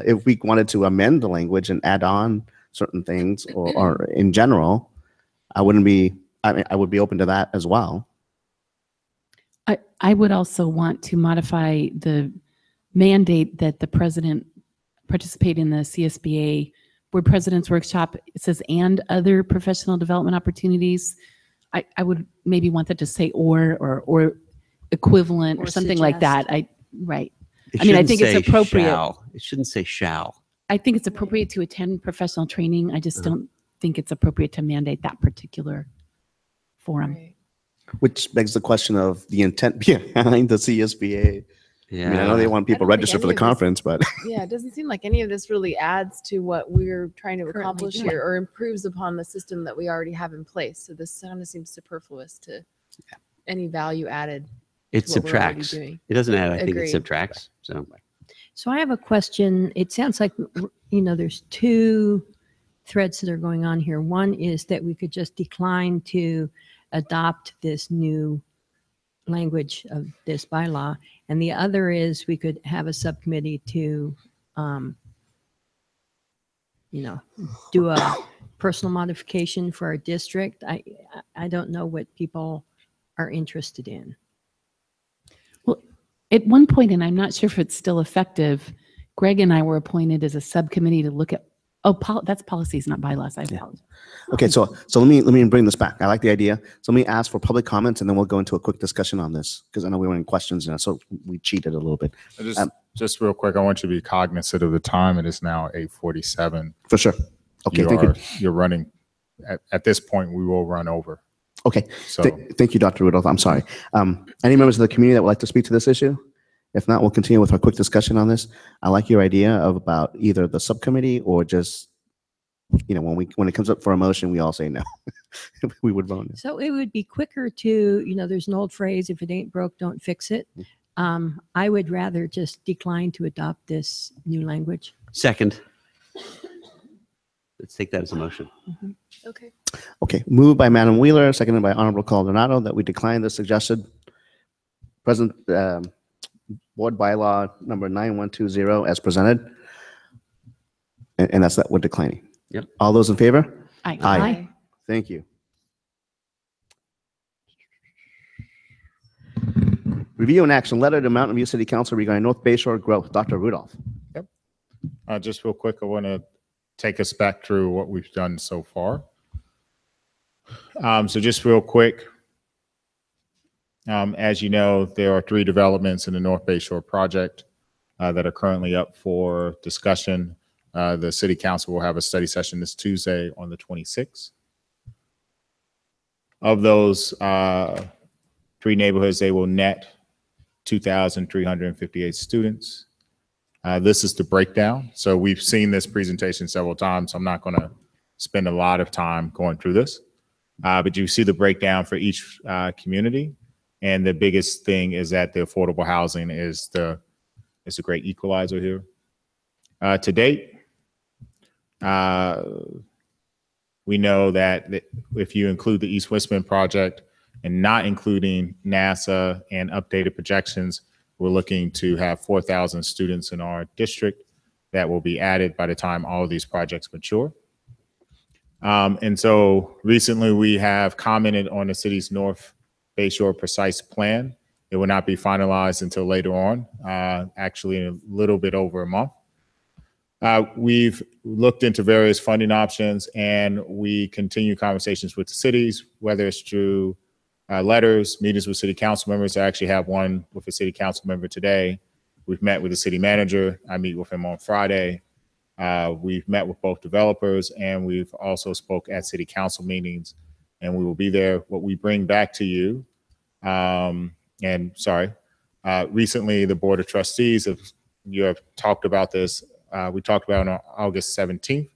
If we wanted to amend the language and add on certain things or in general, I would be open to that as well. I would also want to modify the mandate that the president participate in the CSBA Board President's Workshop. It says, and other professional development opportunities. I would maybe want that to say or equivalent or Or something like that. suggest. Right. It I mean, I shouldn't think it's say appropriate. shall. It shouldn't say shall. I think it's appropriate to attend professional training. I just don't think it's appropriate to mandate that particular forum. Right. Which begs the question of the intent behind the CSBA. Yeah. I mean, I know they want people don't think registered for any the of this- conference, but Yeah, it doesn't seem like any of this really adds to what we're trying to Currently accomplish doing. here or improves upon the system that we already have in place. So this kind of seems superfluous to any value added. It to what we're already subtracts. doing. It doesn't add, I think it Agreed. subtracts. So So I have a question. It sounds like, there's two threads that are going on here. One is that we could just decline to adopt this new language of this bylaw. And the other is we could have a subcommittee to, do a personal modification for our district. I don't know what people are interested in. At one point, and I'm not sure if it's still effective, Greg and I were appointed as a subcommittee to look at, that's policies, not bylaws. I apologize. okay. So let me bring this back. I like the idea. So let me ask for public comments, and then we'll go into a quick discussion on this because I know we were in questions, so we cheated a little bit. Just real quick, I want you to be cognizant of the time. It is now 8:47. For sure. Okay. Thank you. You're running, at this point, we will run over. Okay. So Thank you, Dr. Rudolph. I'm sorry. Any members of the community that would like to speak to this issue? If not, we'll continue with our quick discussion on this. I like your idea of about either the subcommittee or just, when it comes up for a motion, we all say no. We would vote no. So it would be quicker to, there's an old phrase, if it ain't broke, don't fix it. I would rather just decline to adopt this new language. second. Let's take that as a motion. Okay. Okay. Moved by Madam Wheeler, seconded by Honorable Coronado, that we decline the suggested present board bylaw number 9120 as presented. And that's that we're declining. Yep. All those in favor? Aye. Thank you. Review and action letter to Mountain View City Council regarding North Bay Shore growth. Dr. Rudolph. just real quick, I want to take us back through what we've done so far. So just real quick, as you know, there are 3 developments in the North Bay Shore project that are currently up for discussion. The city council will have a study session this Tuesday on the 26th. Of those 3 neighborhoods, they will net 2,358 students. This is the breakdown. So we've seen this presentation several times. So I'm not going to spend a lot of time going through this. But you see the breakdown for each community. And the biggest thing is that the affordable housing is a great equalizer here. To date, we know that if you include the East Westman project and not including NASA and updated projections, we're looking to have 4,000 students in our district that will be added by the time all of these projects mature. And so recently we have commented on the city's North Bay Shore precise plan. It will not be finalized until later on, actually in a little bit over a month. We've looked into various funding options and we continue conversations with the cities, whether it's through letters, meetings with city council members. I actually have one with a city council member today. We've met with the city manager. I meet with him on Friday. We've met with both developers and we've also spoke at city council meetings, and we will be there. What we bring back to you, recently the Board of Trustees have talked about this. We talked about it on August 17th.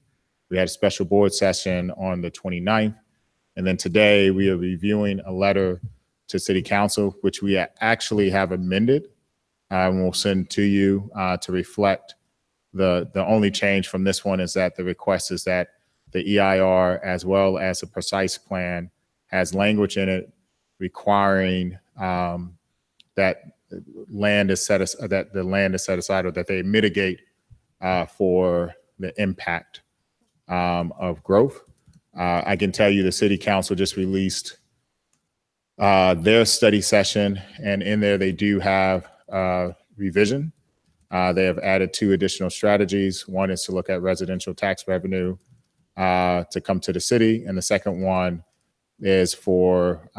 We had a special board session on the 29th. And then today we are reviewing a letter to city council, which we actually have amended and we'll send to you to reflect the only change from this one is that the request is that the EIR as well as a precise plan has language in it requiring that land is set aside or that they mitigate for the impact of growth. I can tell you the city council just released their study session, and in there they do have revision. They have added 2 additional strategies. One is to look at residential tax revenue to come to the city, and the second one is for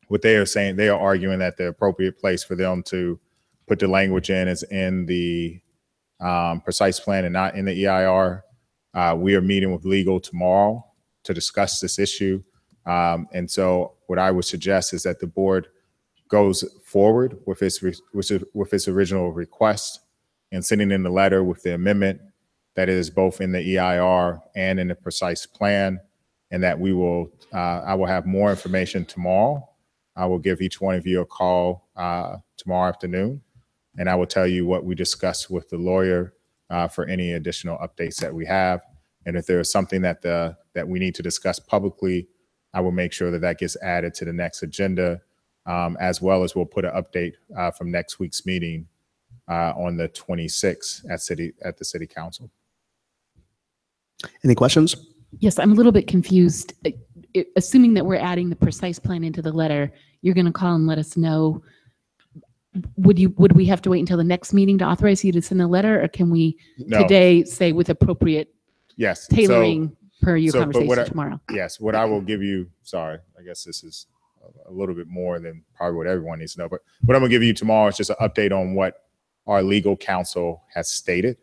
what they are saying. They are arguing that the appropriate place for them to put the language in is in the precise plan and not in the EIR. We are meeting with legal tomorrow to discuss this issue. And so what I would suggest is that the board goes forward with its original request and sending in the letter with the amendment that is both in the EIR and in the precise plan, and that we will, I will have more information tomorrow. I will give each one of you a call tomorrow afternoon, and I will tell you what we discussed with the lawyer for any additional updates that we have. And if there is something that we need to discuss publicly, I will make sure that that gets added to the next agenda, as well as we'll put an update from next week's meeting on the 26th at the city council. Any questions? Yes, I'm a little bit confused. Assuming that we're adding the precise plan into the letter, you're going to call and let us know. Would we have to wait until the next meeting to authorize you to send a letter, or can we today say with appropriate Yes. tailoring per your but conversation tomorrow? Yes, what I will give you, sorry, I guess this is a little bit more than probably what everyone needs to know, but what I'm gonna give you tomorrow is just an update on what our legal counsel has stated.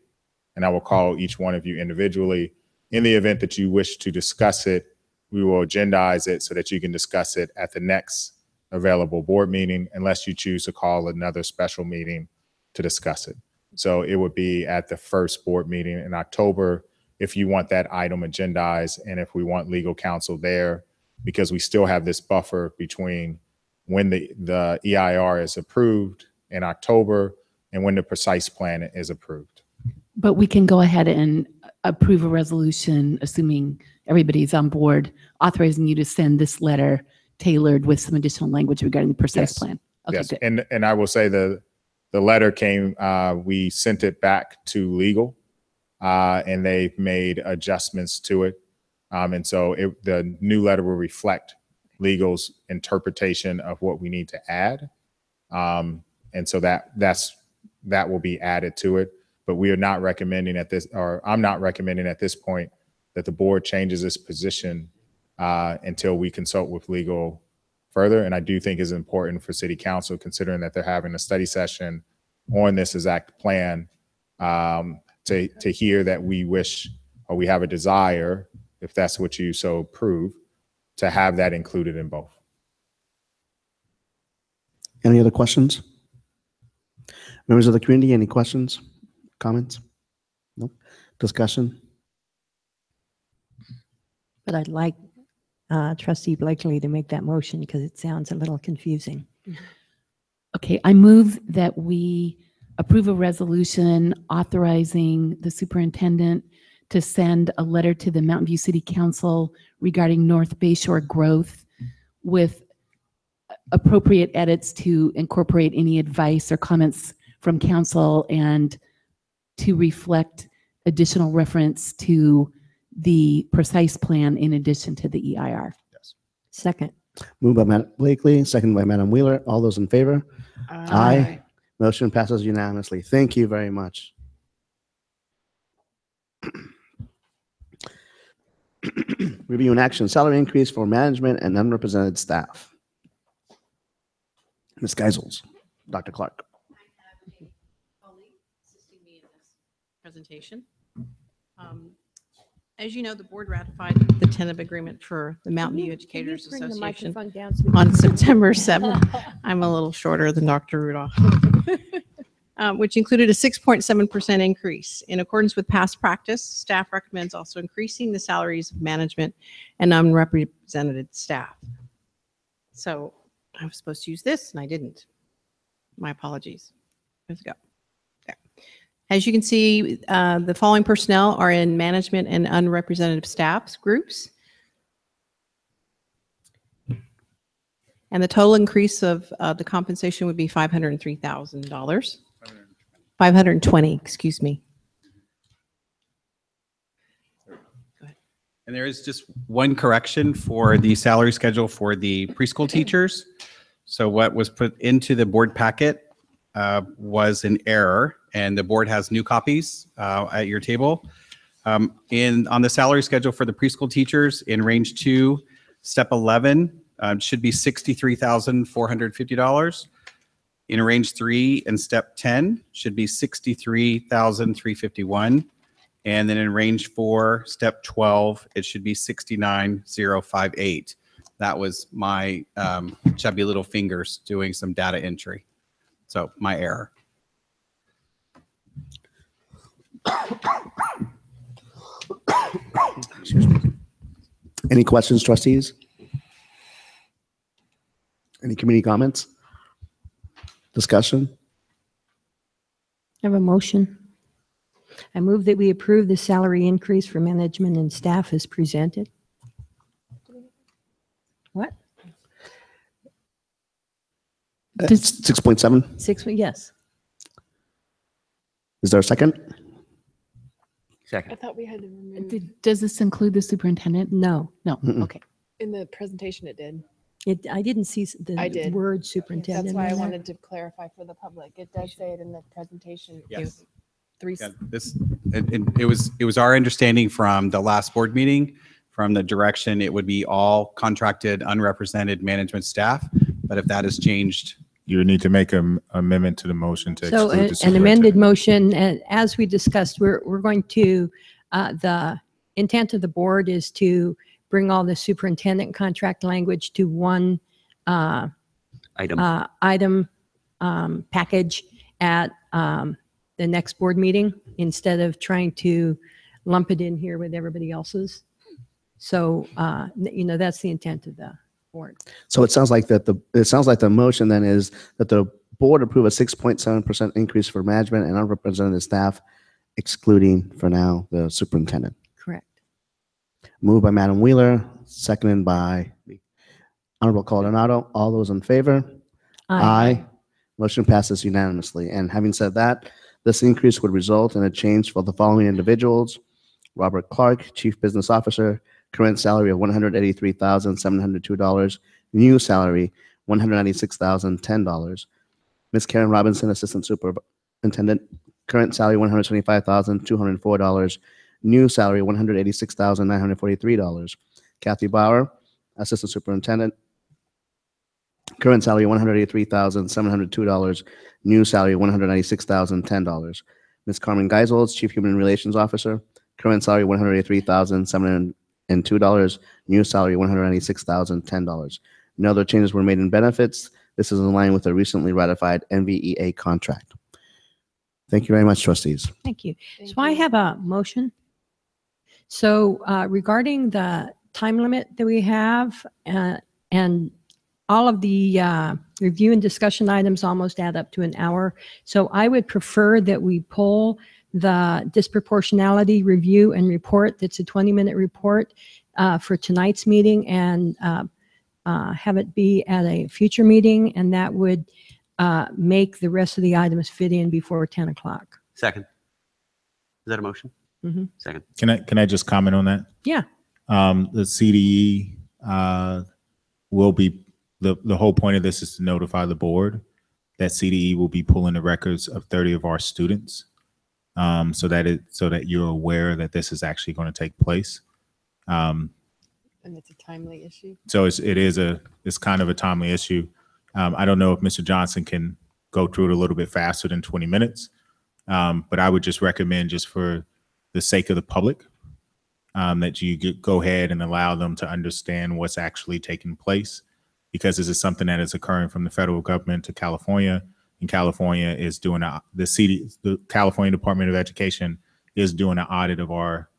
And I will call each one of you individually. In the event that you wish to discuss it, we will agendize it so that you can discuss it at the next available board meeting, unless you choose to call another special meeting to discuss it. So it would be at the first board meeting in October if you want that item agendized, and if we want legal counsel there, because we still have this buffer between when the EIR is approved in October and when the precise plan is approved. But we can go ahead and approve a resolution, assuming everybody's on board, authorizing you to send this letter tailored with some additional language regarding the precise Yes. plan. Okay, Yes, good. and I will say the letter came, we sent it back to legal, and they've made adjustments to it. And so the new letter will reflect legal's interpretation of what we need to add. And so that will be added to it. But we are not recommending I'm not recommending at this point that the board changes its position until we consult with legal further. And I do think it's important for city council, considering that they're having a study session on this exact plan, to hear that we wish, or we have a desire, if that's what you so approve, to have that included in both. Any other questions? Members of the community, any questions, comments? No? Discussion? But I'd like Trustee Blakely to make that motion because it sounds a little confusing. Okay, I move that we approve a resolution authorizing the superintendent to send a letter to the Mountain View City Council regarding North Bayshore growth with appropriate edits to incorporate any advice or comments from council and to reflect additional reference to the precise plan in addition to the EIR. Second. Moved by Madam Blakely, seconded by Madam Wheeler. All those in favor? Aye. Motion passes unanimously. Thank you very much. Review and action, salary increase for management and unrepresented staff. Ms. Geisels, Dr. Clark. Assisting me in this presentation. As you know, the board ratified the tentative agreement for the Mountain View Educators Association on September 7th. I'm a little shorter than Dr. Rudolph. Which included a 6.7% increase. In accordance with past practice, staff recommends also increasing the salaries of management and unrepresented staff. So I was supposed to use this and I didn't. My apologies. Let's go. There. As you can see, the following personnel are in management and unrepresented staffs groups. And the total increase of the compensation would be $503,000. 520, excuse me. And there is just one correction for the salary schedule for the preschool teachers. So what was put into the board packet was an error, and the board has new copies at your table. On the salary schedule for the preschool teachers in range 2, step 11, should be $63,450. In range 3 and step 10 should be 63,351. And then in range 4, step 12, it should be 69,058. That was my chubby little fingers doing some data entry. So my error. Excuse me. Any questions, trustees? Any committee comments? Discussion? I have a motion. I move that we approve the salary increase for management and staff as presented. What? 6.7. 6, yes. Is there a second? I Second. thought we had to remove, Does this include the superintendent? No, No, Mm-mm. okay. in the presentation it did. I didn't see I the did. word That's superintendent. why I in there. wanted to clarify for the public. It does say it in the presentation. Yes. Three, Yeah, it was our understanding from the last board meeting, from the direction, it would be all contracted, unrepresented management staff. But if that has changed, You need to make an amendment to the motion to So exclude the an amended superintendent. motion, and as we discussed, we're going to, the intent of the board is to bring all the superintendent contract language to one Item. item package at the next board meeting instead of trying to lump it in here with everybody else's. So, that's the intent of the board. So it sounds like the motion then is that the board approve a 6.7% increase for management and unrepresented staff, excluding for now the superintendent. Correct. Moved by Madam Wheeler, seconded by the Honorable Coronado. All those in favor? Aye. Motion passes unanimously. And having said that, this increase would result in a change for the following individuals: Robert Clark, Chief Business Officer, current salary of $183,702, new salary $196,010. Ms. Karen Robinson, Assistant Superintendent, current salary $125,204, new salary $186,943. Kathy Bauer, Assistant Superintendent, current salary $183,702, new salary $196,010. Ms. Carmen Geisels, Chief Human Relations Officer, current salary $183,702, new salary $196,010. No other changes were made in benefits. This is in line with the recently ratified NVEA contract. Thank you very much, trustees. Thank you. Thank So I you. have a motion. So regarding the time limit that we have and all of the review and discussion items almost add up to an hour. So I would prefer that we pull the disproportionality review and report. That's a 20-minute report for tonight's meeting and have it be at a future meeting. And that would make the rest of the items fit in before 10 o'clock. Second. Is that a motion? Mhm. Second. Can I just comment on that? Yeah. The CDE will be, the whole point of this is to notify the board that CDE will be pulling the records of 30 of our students, so that you're aware that this is actually going to take place. and it's a timely issue. So it's kind of a timely issue. I don't know if Mr. Johnson can go through it a little bit faster than 20 minutes, but I would just recommend, just for the sake of the public, that you go ahead and allow them to understand what's actually taking place, because this is something that is occurring from the federal government to California, and California is doing the California Department of Education is doing an audit of our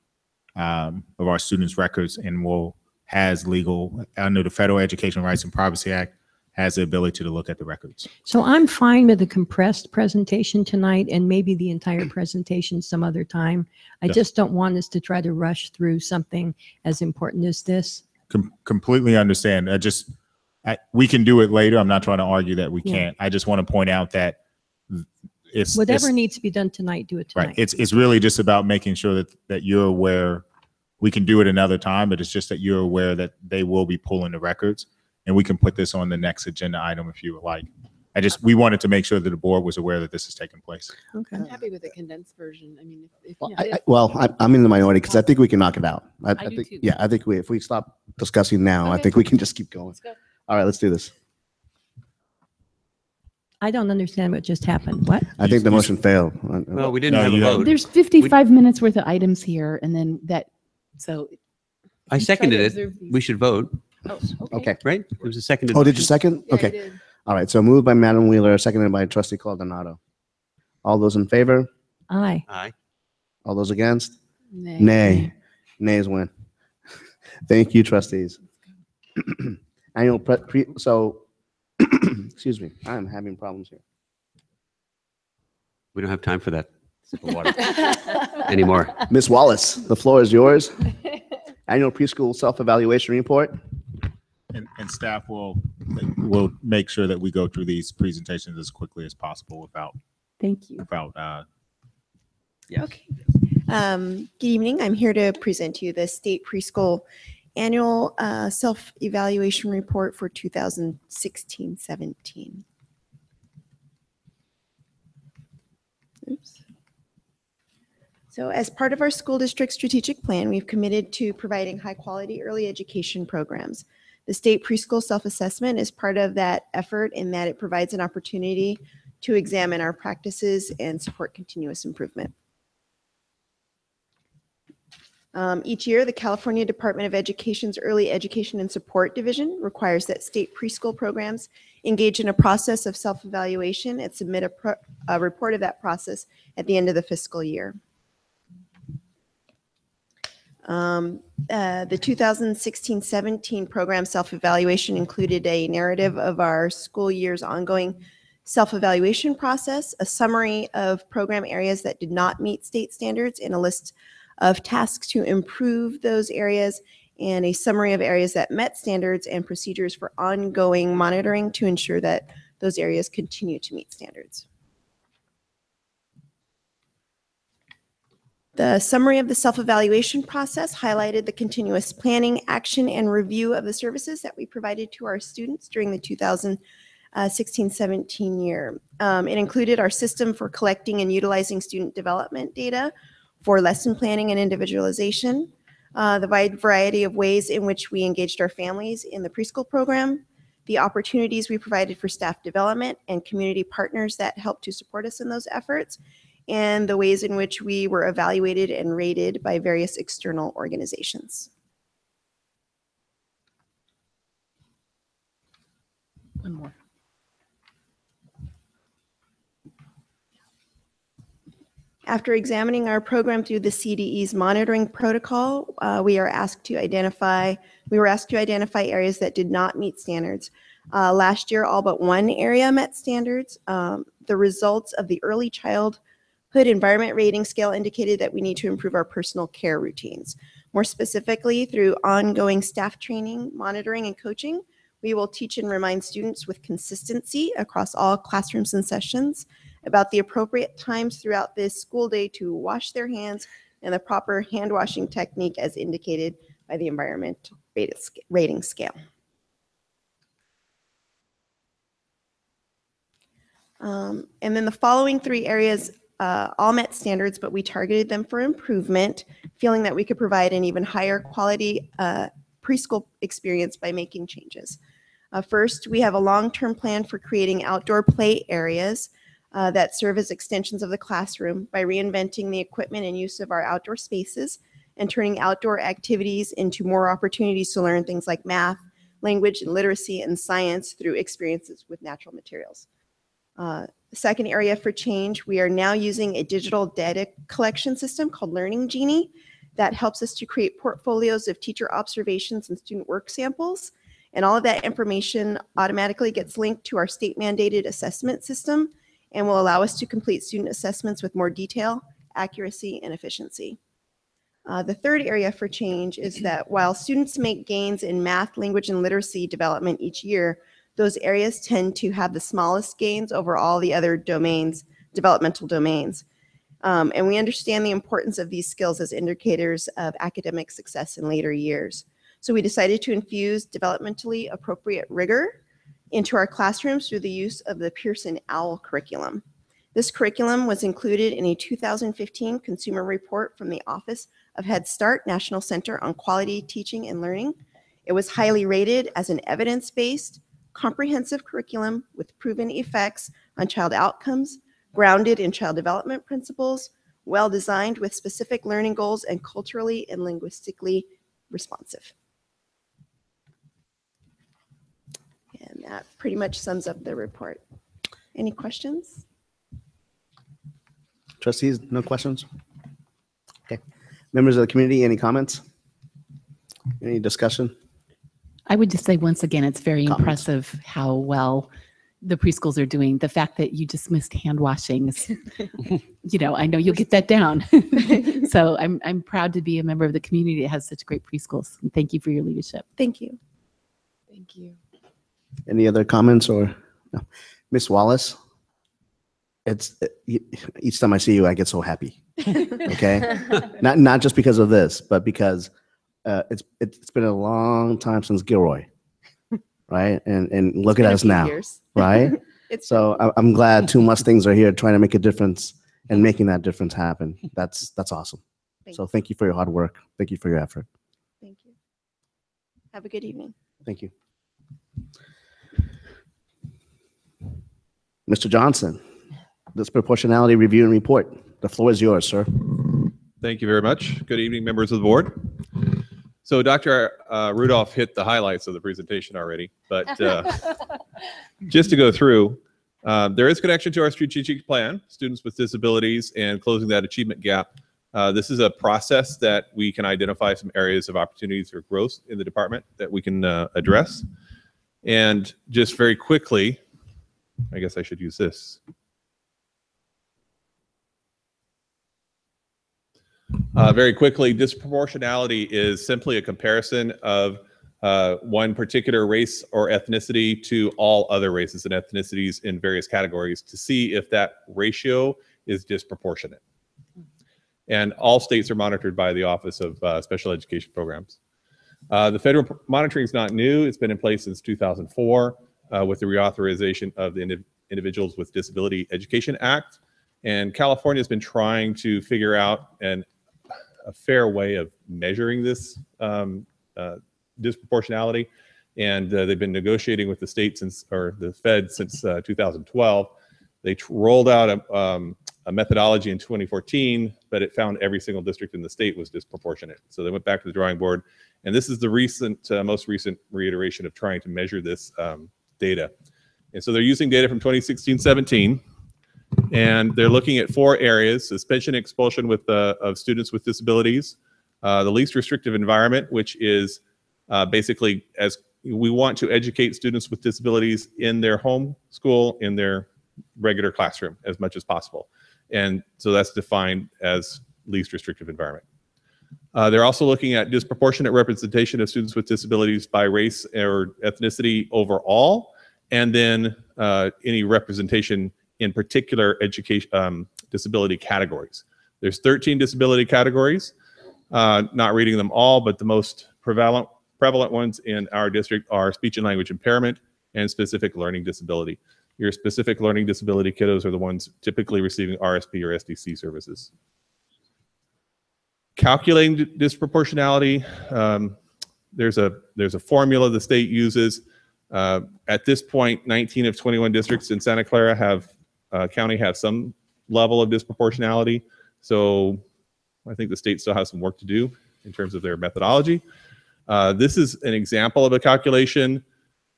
students' records, and has legal under the Federal Education Rights and Privacy Act, has the ability to look at the records. So I'm fine with a compressed presentation tonight and maybe the entire presentation some other time. I Yes. just don't want us to try to rush through something as important as this. Completely understand. We can do it later. I'm not trying to argue that we Yeah. can't. I just want to point out that Whatever needs to be done tonight, do it right. tonight. It's really just about making sure that you're aware. We can do it another time, but it's just that you're aware that they will be pulling the records, and we can put this on the next agenda item if you would like. We wanted to make sure that the board was aware that this is taking place. Okay. I'm happy with a condensed version. I mean, if I'm in the minority because I think we can knock it out. I do think, too. yeah, I think if we stop discussing now, I Okay. think we can just keep going. Let's go. All right, let's do this. I don't understand what just happened. What? I think the motion failed. Well, we didn't No, have a you vote. There's 55 minutes worth of items here, and then that, so. I seconded to it. observe these. We should vote, Oh, Okay. right? It was a seconded. Oh, did you motion. second? Yeah, I Okay. did. All right. So moved by Madam Wheeler, seconded by Trustee Caldonado. All those in favor? Aye. Aye. All those against? Nay. Nay. Nays win. Thank you, trustees. Annual excuse me, I'm having problems here. We don't have time for that sip of water anymore. Ms. Wallace, the floor is yours. Annual preschool self-evaluation report. And staff will make sure that we go through these presentations as quickly as possible Thank you. Okay. Good evening. I'm here to present to you the state preschool annual self-evaluation report for 2016-17. Oops. So as part of our school district strategic plan, we've committed to providing high-quality early education programs. The state preschool self-assessment is part of that effort in that it provides an opportunity to examine our practices and support continuous improvement. Each year, the California Department of Education's Early Education and Support Division requires that state preschool programs engage in a process of self-evaluation and submit a report of that process at the end of the fiscal year. The 2016-17 program self-evaluation included a narrative of our school year's ongoing self-evaluation process, a summary of program areas that did not meet state standards, and a list of tasks to improve those areas, and a summary of areas that met standards and procedures for ongoing monitoring to ensure that those areas continue to meet standards. The summary of the self-evaluation process highlighted the continuous planning, action, and review of the services that we provided to our students during the 2016-17 year. It included our system for collecting and utilizing student development data for lesson planning and individualization, the wide variety of ways in which we engaged our families in the preschool program, the opportunities we provided for staff development and community partners that helped to support us in those efforts, and the ways in which we were evaluated and rated by various external organizations. One more. After examining our program through the CDE's monitoring protocol, we were asked to identify areas that did not meet standards. Last year, all but one area met standards. The results of the early childhood environment rating scale indicated that we need to improve our personal care routines. More specifically, through ongoing staff training, monitoring, and coaching, we will teach and remind students with consistency across all classrooms and sessions about the appropriate times throughout this school day to wash their hands and the proper hand washing technique as indicated by the environmental rating scale. And then the following three areas all met standards, but we targeted them for improvement, feeling that we could provide an even higher quality preschool experience by making changes. First, we have a long-term plan for creating outdoor play areas that serve as extensions of the classroom by reinventing the equipment and use of our outdoor spaces and turning outdoor activities into more opportunities to learn things like math, language, and literacy, and science through experiences with natural materials. The second area for change, we are now using a digital data collection system called Learning Genie that helps us to create portfolios of teacher observations and student work samples. And all of that information automatically gets linked to our state mandated assessment system and will allow us to complete student assessments with more detail, accuracy, and efficiency. The third area for change is that while students make gains in math, language, and literacy development each year, those areas tend to have the smallest gains over all the other domains, developmental domains. And we understand the importance of these skills as indicators of academic success in later years. So we decided to infuse developmentally appropriate rigor into our classrooms through the use of the Pearson OWL curriculum. This curriculum was included in a 2015 consumer report from the Office of Head Start National Center on Quality Teaching and Learning. It was highly rated as an evidence-based, comprehensive curriculum with proven effects on child outcomes, grounded in child development principles, well-designed with specific learning goals, and culturally and linguistically responsive. And that pretty much sums up the report. Any questions? Trustees, no questions? Okay. Members of the community, any comments? Any discussion? I would just say once again, it's very Comments. impressive how well the preschools are doing. The fact that you dismissed hand washing is, I know you'll get that down. So I'm proud to be a member of the community that has such great preschools. And thank you for your leadership. Thank you. Thank you. Any other comments or no? Miss Wallace? Each time I see you, I get so happy. Okay, not just because of this, but because it's been a long time since Gilroy, right? And look at us now, right? So I'm glad 2 Mustangs are here trying to make a difference and making that difference happen. That's awesome. So thank you for your hard work. Thank you for your effort. Thank you. Have a good evening. Thank you. Mr. Johnson, disproportionality review and report. The floor is yours, sir. Thank you very much. Good evening, members of the board. So Dr. Rudolph hit the highlights of the presentation already, but just to go through, there is connection to our strategic plan, students with disabilities and closing that achievement gap. This is a process that we can identify some areas of opportunities for growth in the department that we can address. And just very quickly, I guess I should use this. Very quickly, disproportionality is simply a comparison of one particular race or ethnicity to all other races and ethnicities in various categories to see if that ratio is disproportionate. And all states are monitored by the Office of Special Education Programs. The federal monitoring is not new. It's been in place since 2004 with the reauthorization of the Individuals with Disability Education Act. And California has been trying to figure out a fair way of measuring this disproportionality. And they've been negotiating with the state or the Fed since 2012. They rolled out a methodology in 2014, but it found every single district in the state was disproportionate. So they went back to the drawing board. And this is the most recent reiteration of trying to measure this data. And so they're using data from 2016-17. And they're looking at 4 areas: suspension, expulsion of students with disabilities, the least restrictive environment, which is basically as we want to educate students with disabilities in their home school, in their regular classroom as much as possible. And so that's defined as least restrictive environment. They're also looking at disproportionate representation of students with disabilities by race or ethnicity overall, and then any representation in particular education disability categories. There's 13 disability categories, not reading them all, but the most prevalent ones in our district are speech and language impairment and specific learning disability. Your specific learning disability kiddos are the ones typically receiving RSP or SDC services. Calculating disproportionality, there's a formula the state uses. At this point, 19 of 21 districts in Santa Clara County have some level of disproportionality. So I think the state still has some work to do in terms of their methodology. This is an example of a calculation.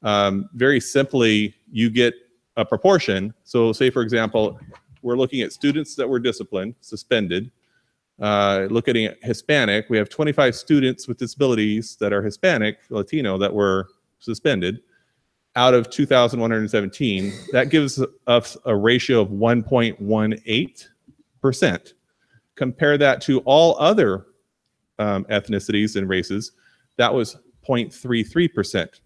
Very simply, you get a proportion. So say, for example, we're looking at students that were disciplined, suspended. Looking at Hispanic, we have 25 students with disabilities that are Hispanic, Latino, that were suspended. Out of 2,117, that gives us a ratio of 1.18%. Compare that to all other ethnicities and races, that was 0.33%.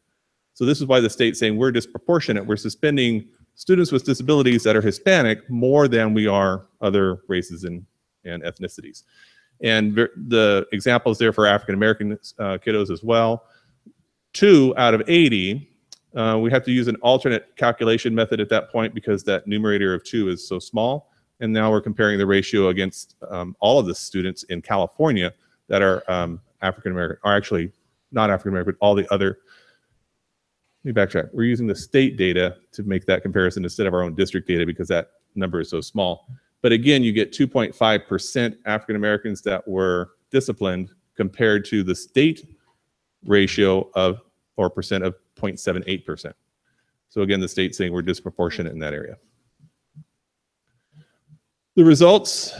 So this is why the state's saying we're disproportionate. We're suspending students with disabilities that are Hispanic more than we are other races and ethnicities. And the example is there for African-American kiddos as well. 2 out of 80, we have to use an alternate calculation method at that point because that numerator of 2 is so small. And now we're comparing the ratio against all of the students in California that are African-American, or actually not African-American, but all the other me backtrack. We're using the state data to make that comparison instead of our own district data because that number is so small. But again, you get 2.5% African Americans that were disciplined compared to the state ratio of, or percent of 0.78%. So again, the state's saying we're disproportionate in that area. The results,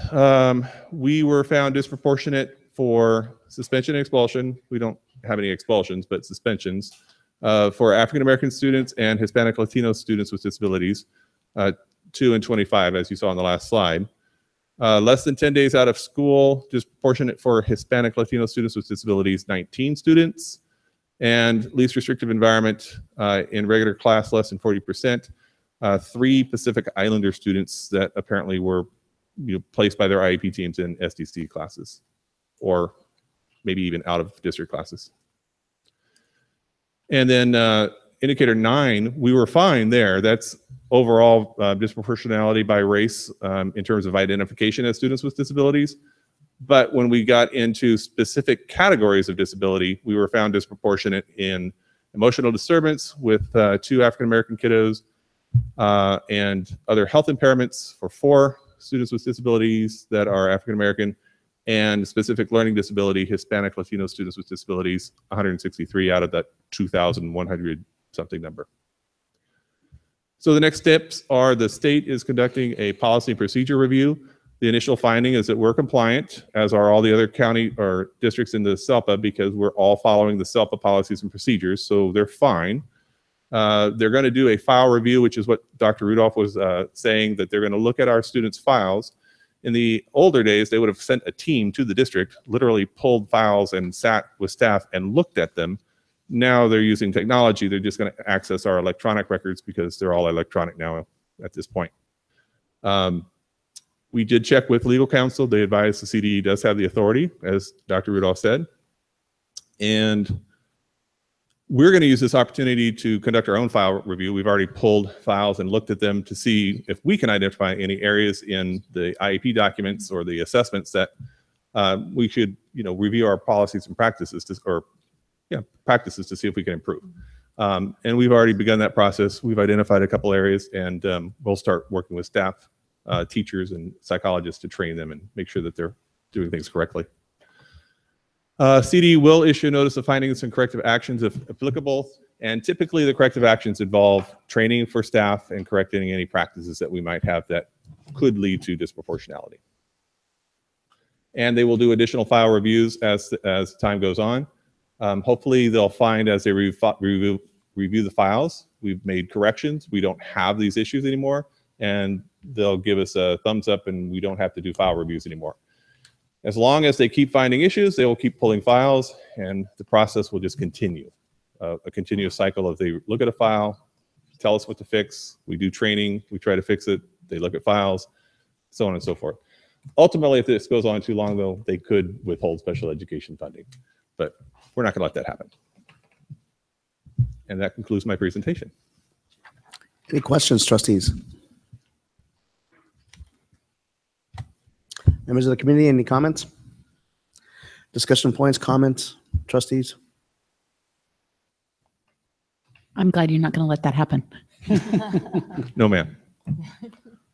we were found disproportionate for suspension and expulsion. We don't have any expulsions, but suspensions for African American students and Hispanic Latino students with disabilities, 2 and 25, as you saw on the last slide. Less than 10 days out of school, disproportionate for Hispanic Latino students with disabilities, 19 students. And least restrictive environment in regular class, less than 40%. 3 Pacific Islander students that apparently were placed by their IEP teams in SDC classes, or maybe even out of district classes. And then indicator 9, we were fine there. That's overall disproportionality by race in terms of identification as students with disabilities. But when we got into specific categories of disability, we were found disproportionate in emotional disturbance with 2 African-American kiddos and other health impairments for 4 students with disabilities that are African-American, and specific learning disability, Hispanic Latino students with disabilities, 163 out of that 2,100 something number. So the next steps are the state is conducting a policy and procedure review. The initial finding is that we're compliant, as are all the other county or districts in the SELPA, because we're all following the SELPA policies and procedures, so they're fine. They're going to do a file review, which is what Dr. Rudolph was saying, that they're going to look at our students' files. In the older days, they would have sent a team to the district, literally pulled files and sat with staff and looked at them. Now they're using technology. They're just going to access our electronic records because they're all electronic now at this point. We did check with legal counsel. They advised the CDE does have the authority, as Dr. Rudolph said. And we're going to use this opportunity to conduct our own file review. We've already pulled files and looked at them to see if we can identify any areas in the IEP documents or the assessments that we should, review our policies and practices practices to see if we can improve. And we've already begun that process. We've identified a couple areas, and we'll start working with staff, teachers, and psychologists to train them and make sure that they're doing things correctly. CD will issue a notice of findings and corrective actions if applicable, and typically the corrective actions involve training for staff and correcting any practices that we might have that could lead to disproportionality. And they will do additional file reviews as time goes on. Hopefully they'll find as they review the files, we've made corrections, we don't have these issues anymore, and they'll give us a thumbs up and we don't have to do file reviews anymore. As long as they keep finding issues, they will keep pulling files, and the process will just continue. A continuous cycle of they look at a file, tell us what to fix, we do training, we try to fix it, they look at files, so on and so forth. Ultimately, if this goes on too long, though, they could withhold special education funding, but we're not going to let that happen. And that concludes my presentation. Any questions, trustees? Members of the committee, any comments? Discussion points, comments, trustees? I'm glad you're not going to let that happen. No, ma'am.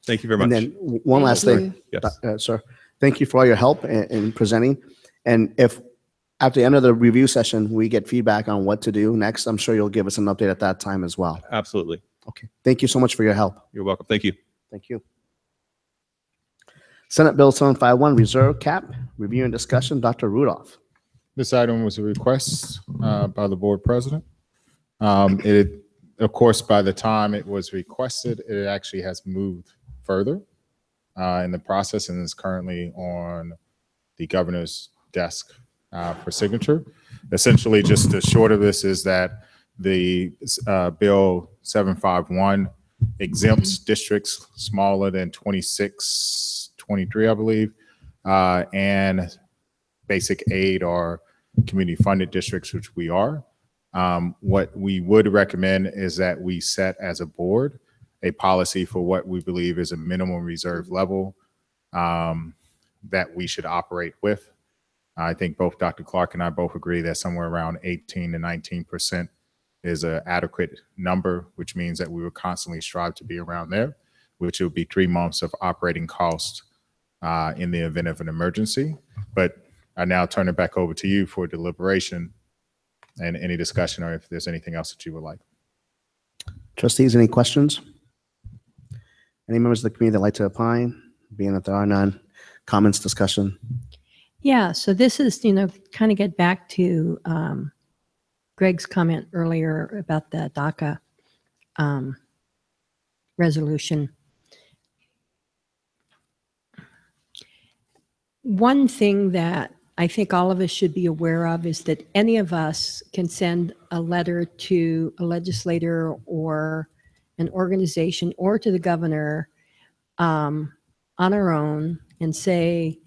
Thank you very much. And then one last thing, Yes. sir. Thank you for all your help in presenting. And if at the end of the review session, we get feedback on what to do next, I'm sure you'll give us an update at that time as well. Absolutely. Okay. Thank you so much for your help. You're welcome. Thank you. Thank you. Senate Bill 751, Reserve Cap, review and discussion. Dr. Rudolph. This item was a request by the board president. Of course, by the time it was requested, it actually has moved further in the process and is currently on the governor's desk for signature. Essentially, just the short of this is that the Bill 751 exempts districts smaller than 23, I believe, and basic aid or community funded districts, which we are. What we would recommend is that we set as a board a policy for what we believe is a minimum reserve level that we should operate with. I think both Dr. Clark and I both agree that somewhere around 18 to 19% is an adequate number, which means that we will constantly strive to be around there, which will be 3 months of operating costs in the event of an emergency. But I now turn it back over to you for deliberation and any discussion, or if there's anything else that you would like. Trustees, any questions? Any members of the committee that like to opine? Being that there are none, comments, discussion? Yeah, so this is, kind of get back to Greg's comment earlier about the DACA resolution. One thing that I think all of us should be aware of is that any of us can send a letter to a legislator or an organization or to the governor on our own and say,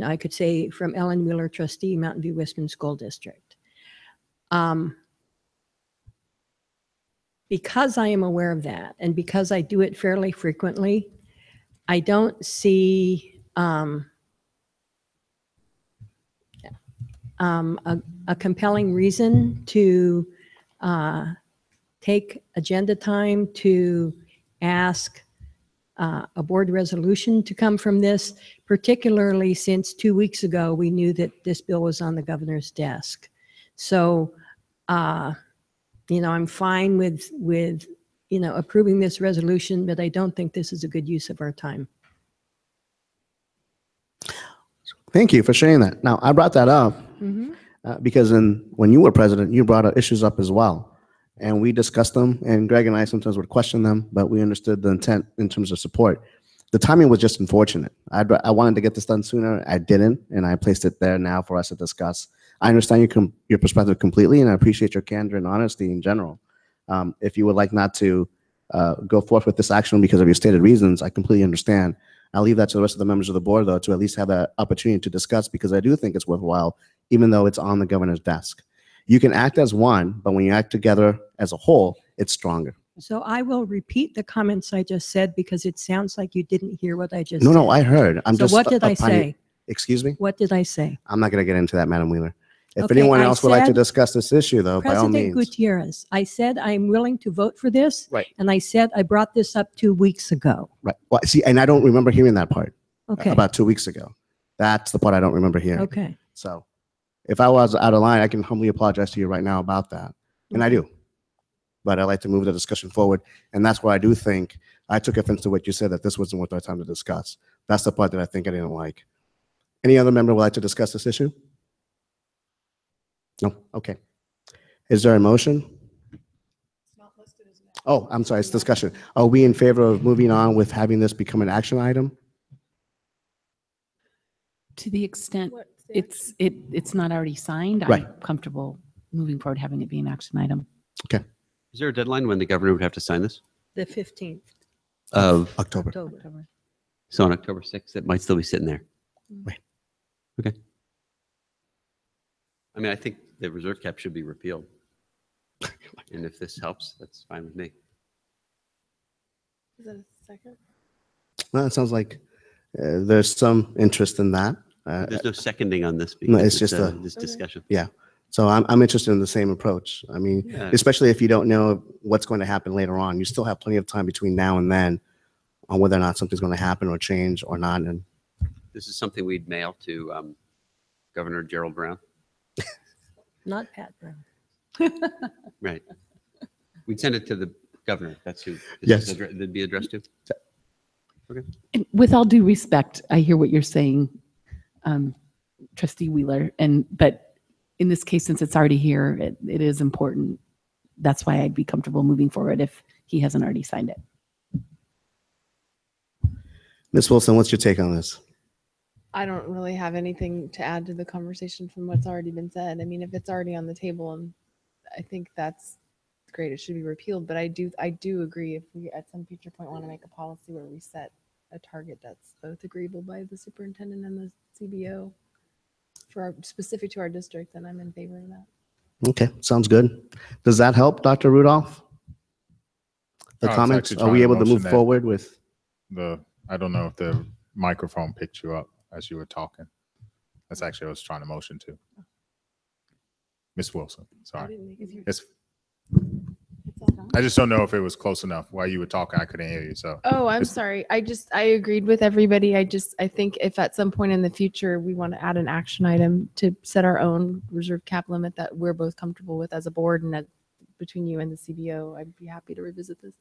I could say from Ellen Wheeler, trustee, Mountain View Western School District. Because I am aware of that and because I do it fairly frequently, I don't see a compelling reason to take agenda time to ask a board resolution to come from this, particularly since 2 weeks ago, we knew that this bill was on the governor's desk. So, I'm fine with approving this resolution, but I don't think this is a good use of our time. Thank you for sharing that. Now, I brought that up because when you were president, you brought issues up as well. And we discussed them, and Greg and I sometimes would question them, but we understood the intent in terms of support. The timing was just unfortunate. I wanted to get this done sooner. I didn't, and I placed it there now for us to discuss. I understand your perspective completely, and I appreciate your candor and honesty in general. If you would like not to go forth with this action because of your stated reasons, I completely understand. I'll leave that to the rest of the members of the board, though, to at least have that opportunity to discuss, because I do think it's worthwhile, even though it's on the governor's desk. You can act as one, but when you act together as a whole, it's stronger. So I will repeat the comments I just said because it sounds like you didn't hear what I just said. No, I heard. So what did I say? Excuse me? What did I say? I'm not going to get into that, Madam Wheeler. If Okay, anyone I else would like to said- discuss this issue, though, by all President means. Gutierrez, I said I'm willing to vote for this. Right. And I said I brought this up 2 weeks ago. Right. Well, see, and I don't remember hearing that part Okay. about 2 weeks ago. That's the part I don't remember hearing. Okay. So if I was out of line, I can humbly apologize to you right now about that. And I do. But I'd like to move the discussion forward. And that's why I do think I took offense to what you said, that this wasn't worth our time to discuss. That's the part that I think I didn't like. Any other member would like to discuss this issue? No? Okay. Is there a motion? Oh, I'm sorry, it's discussion. Are we in favor of moving on with having this become an action item? To the extent it's not already signed, Right. I'm comfortable moving forward, having it be an action item. Is there a deadline when the governor would have to sign this? The 15th Of, October. October. so on October 6th, it might still be sitting there. Right. Okay. I mean, I think the reserve cap should be repealed. And if this helps, that's fine with me. Is that a second? Well, it sounds like there's some interest in that. There's no seconding on this. No, because it's just a- this discussion. Yeah. So I'm interested in the same approach. I mean, Yeah. especially if you don't know what's going to happen later on, you still have plenty of time between now and then on whether or not something's going to happen or change or not. And This is something we'd mail to Governor Gerald Brown. Not Pat Brown. Right. We'd send it to the governor. That's who Yes. it'd be addressed to. And with all due respect, I hear what you're saying, Trustee Wheeler, but in this case, since it's already here, it is important. That's why I'd be comfortable moving forward if he hasn't already signed it. Ms. Wilson, what's your take on this? I don't really have anything to add to the conversation from what's already been said. I mean, if it's already on the table, and I think that's great, it should be repealed. But I do agree, if we at some future point want to make a policy where we set a target that's both agreeable by the superintendent and the CBO specific to our district, then I'm in favor of that. Okay, sounds good. Does that help, Dr. Rudolph? The I was comments, actually are trying we to able to motion move that forward with? I don't know if the microphone picked you up as you were talking. That's actually what I was trying to motion to. Ms. Wilson, I sorry. didn't make it. Yes. I just don't know if it was close enough. While you were talking, I couldn't hear you. So Oh, I'm sorry. I agreed with everybody. I think if at some point in the future we want to add an action item to set our own reserve cap limit that we're both comfortable with as a board and that between you and the CBO, I'd be happy to revisit this.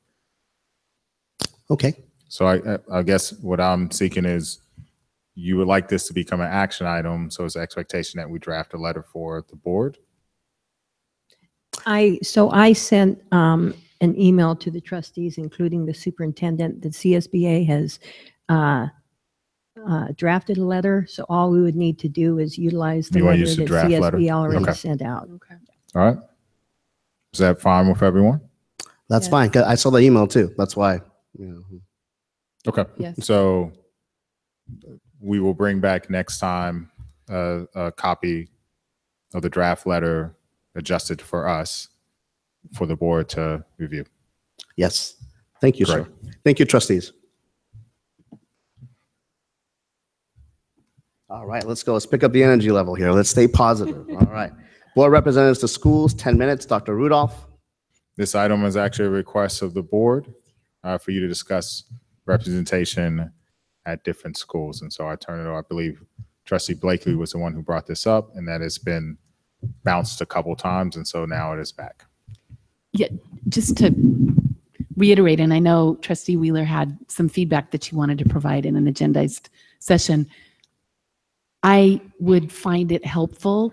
Okay. So I guess what I'm seeking is you would like this to become an action item. So it's the expectation that we draft a letter for the board. I sent an email to the trustees, including the superintendent. The CSBA has drafted a letter, so all we would need to do is utilize the You wanna letter use the that draft letter? CSBA already Okay. sent out. Okay. All right. Is that fine with everyone? That's Yes. fine. 'Cause I saw the email too. That's why. Okay. Yes. So we will bring back next time a copy of the draft letter adjusted for us for the board to review. Yes. Thank you, sir. Thank you, trustees. All right, let's go. Let's pick up the energy level here. Let's stay positive. All right. Board representatives to schools, 10 minutes. Dr. Rudolph. This item is actually a request of the board for you to discuss representation at different schools. And so I turn it over, I believe Trustee Blakely was the one who brought this up, and that has been bounced a couple times, and so now it is back. Yeah, just to reiterate, and I know Trustee Wheeler had some feedback that she wanted to provide in an agendized session. I would find it helpful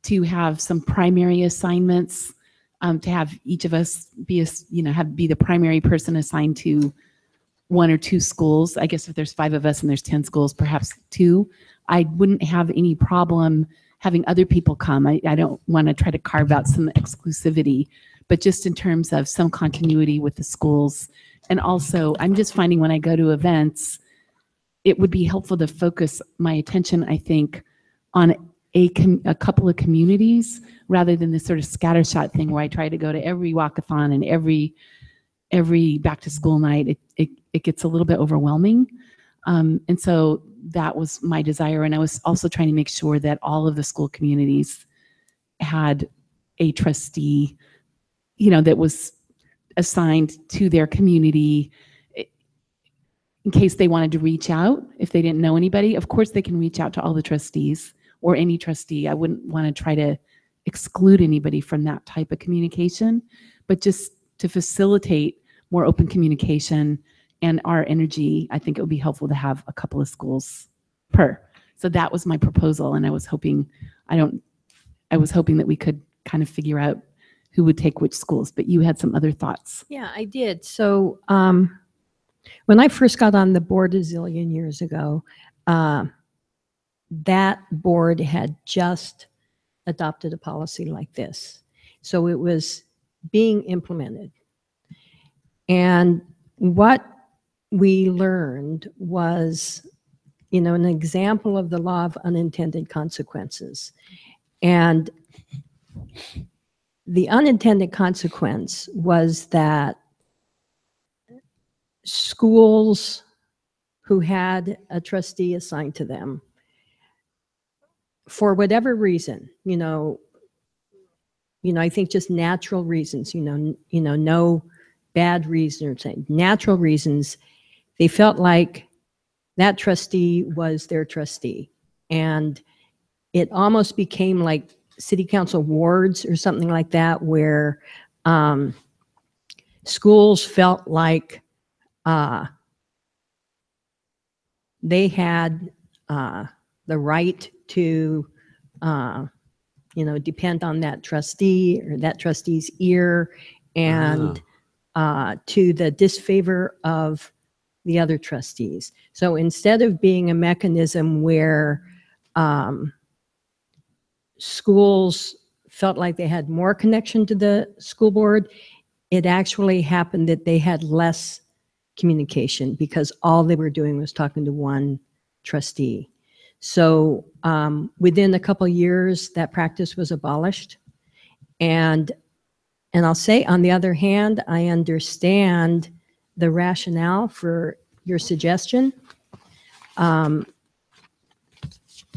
to have some primary assignments, to have each of us be the primary person assigned to one or two schools. I guess if there's 5 of us and there's 10 schools, perhaps 2. I wouldn't have any problem having other people come. I don't want to try to carve out some exclusivity, but just in terms of some continuity with the schools. And also, I'm just finding when I go to events, it would be helpful to focus my attention, I think, on a couple of communities rather than this sort of scattershot thing where I try to go to every walkathon and every back to school night. It gets a little bit overwhelming. And so that was my desire. And I was also trying to make sure that all of the school communities had a trustee, that was assigned to their community in case they wanted to reach out. If they didn't know anybody, of course they can reach out to all the trustees or any trustee. I wouldn't want to try to exclude anybody from that type of communication, but just to facilitate more open communication and our energy, I think it would be helpful to have a couple of schools per. So that was my proposal, and I was hoping that we could kind of figure out who would take which schools, but you had some other thoughts. Yeah, I did. So when I first got on the board a zillion years ago, that board had just adopted a policy like this. So it was being implemented. And what we learned was, an example of the law of unintended consequences. And the unintended consequence was that schools who had a trustee assigned to them, for whatever reason, I think just natural reasons, no bad reason or saying natural reasons, they felt like that trustee was their trustee. And it almost became like city council wards or something like that, where schools felt like they had the right to, depend on that trustee or that trustee's ear, and to the disfavor of the other trustees. So instead of being a mechanism where schools felt like they had more connection to the school board, it actually happened that they had less communication because all they were doing was talking to one trustee. So within a couple of years, that practice was abolished. And I'll say, on the other hand, I understand the rationale for your suggestion.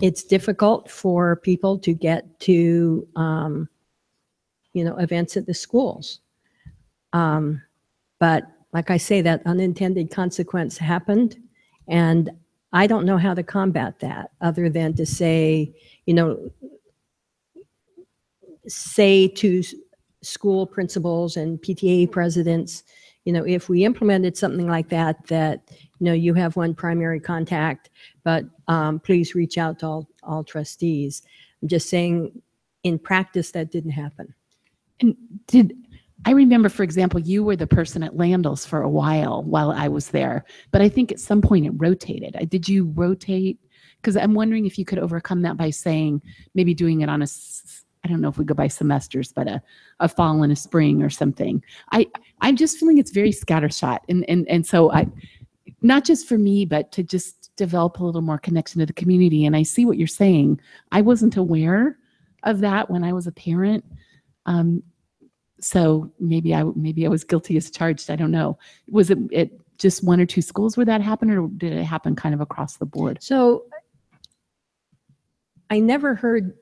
It's difficult for people to get to, events at the schools. But like I say, that unintended consequence happened, and I don't know how to combat that other than to say, say to school principals and PTA presidents, if we implemented something like that, you have one primary contact, but please reach out to all trustees. I'm just saying, in practice, that didn't happen. And I remember, for example, you were the person at Landals for a while I was there, but I think at some point it rotated. Did you rotate? Because I'm wondering if you could overcome that by saying, maybe doing it on I don't know if we go by semesters, but a fall and a spring or something. I'm just feeling it's very scattershot. And so not just for me, but to just develop a little more connection to the community. And I see what you're saying. I wasn't aware of that when I was a parent. So maybe I was guilty as charged. I don't know. Was it just one or two schools where that happened, or did it happen kind of across the board? So I never heard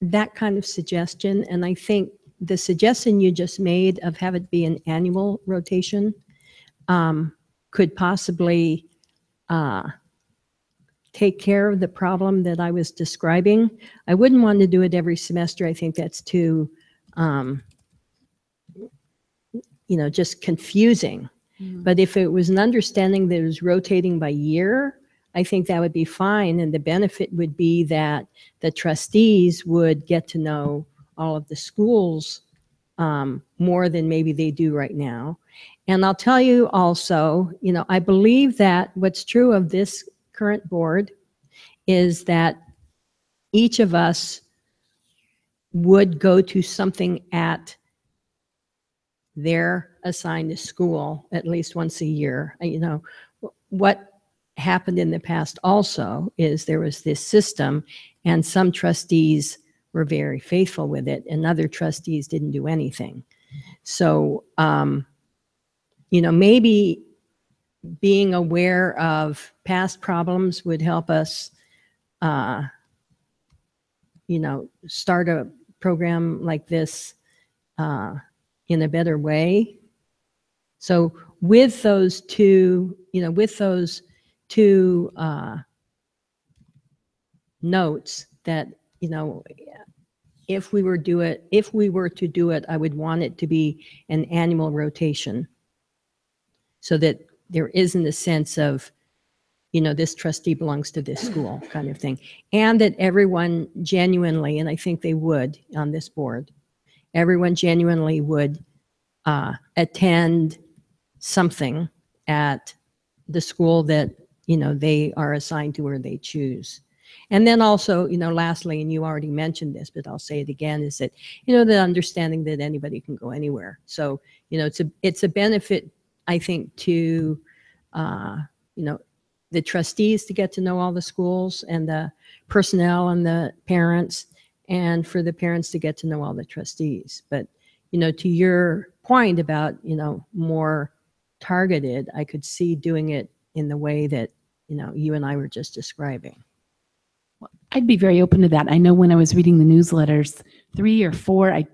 that kind of suggestion. And I think the suggestion you just made of have it be an annual rotation could possibly take care of the problem that I was describing. I wouldn't want to do it every semester. I think that's too just confusing. But if it was an understanding that it was rotating by year, I think that would be fine. And the benefit would be that the trustees would get to know all of the schools more than maybe they do right now. And I'll tell you also, I believe that what's true of this current board is that each of us would go to something at their assigned school at least once a year. What happened in the past also is there was this system, and some trustees were very faithful with it, and other trustees didn't do anything. So, maybe being aware of past problems would help us, start a program like this in a better way. So with those two, notes that, if we were to do it, I would want it to be an annual rotation so that there isn't a sense of, this trustee belongs to this school kind of thing. And that everyone genuinely, and I think they would on this board, everyone genuinely would attend something at the school that, they are assigned to or they choose. And then also, lastly, and you already mentioned this, but I'll say it again, is that, the understanding that anybody can go anywhere. So, it's a benefit, I think, to, the trustees to get to know all the schools and the personnel and the parents, and for the parents to get to know all the trustees. But, to your point about, more targeted, I could see doing it in the way that, you and I were just describing. I'd be very open to that. I know when I was reading the newsletters, 3 or 4,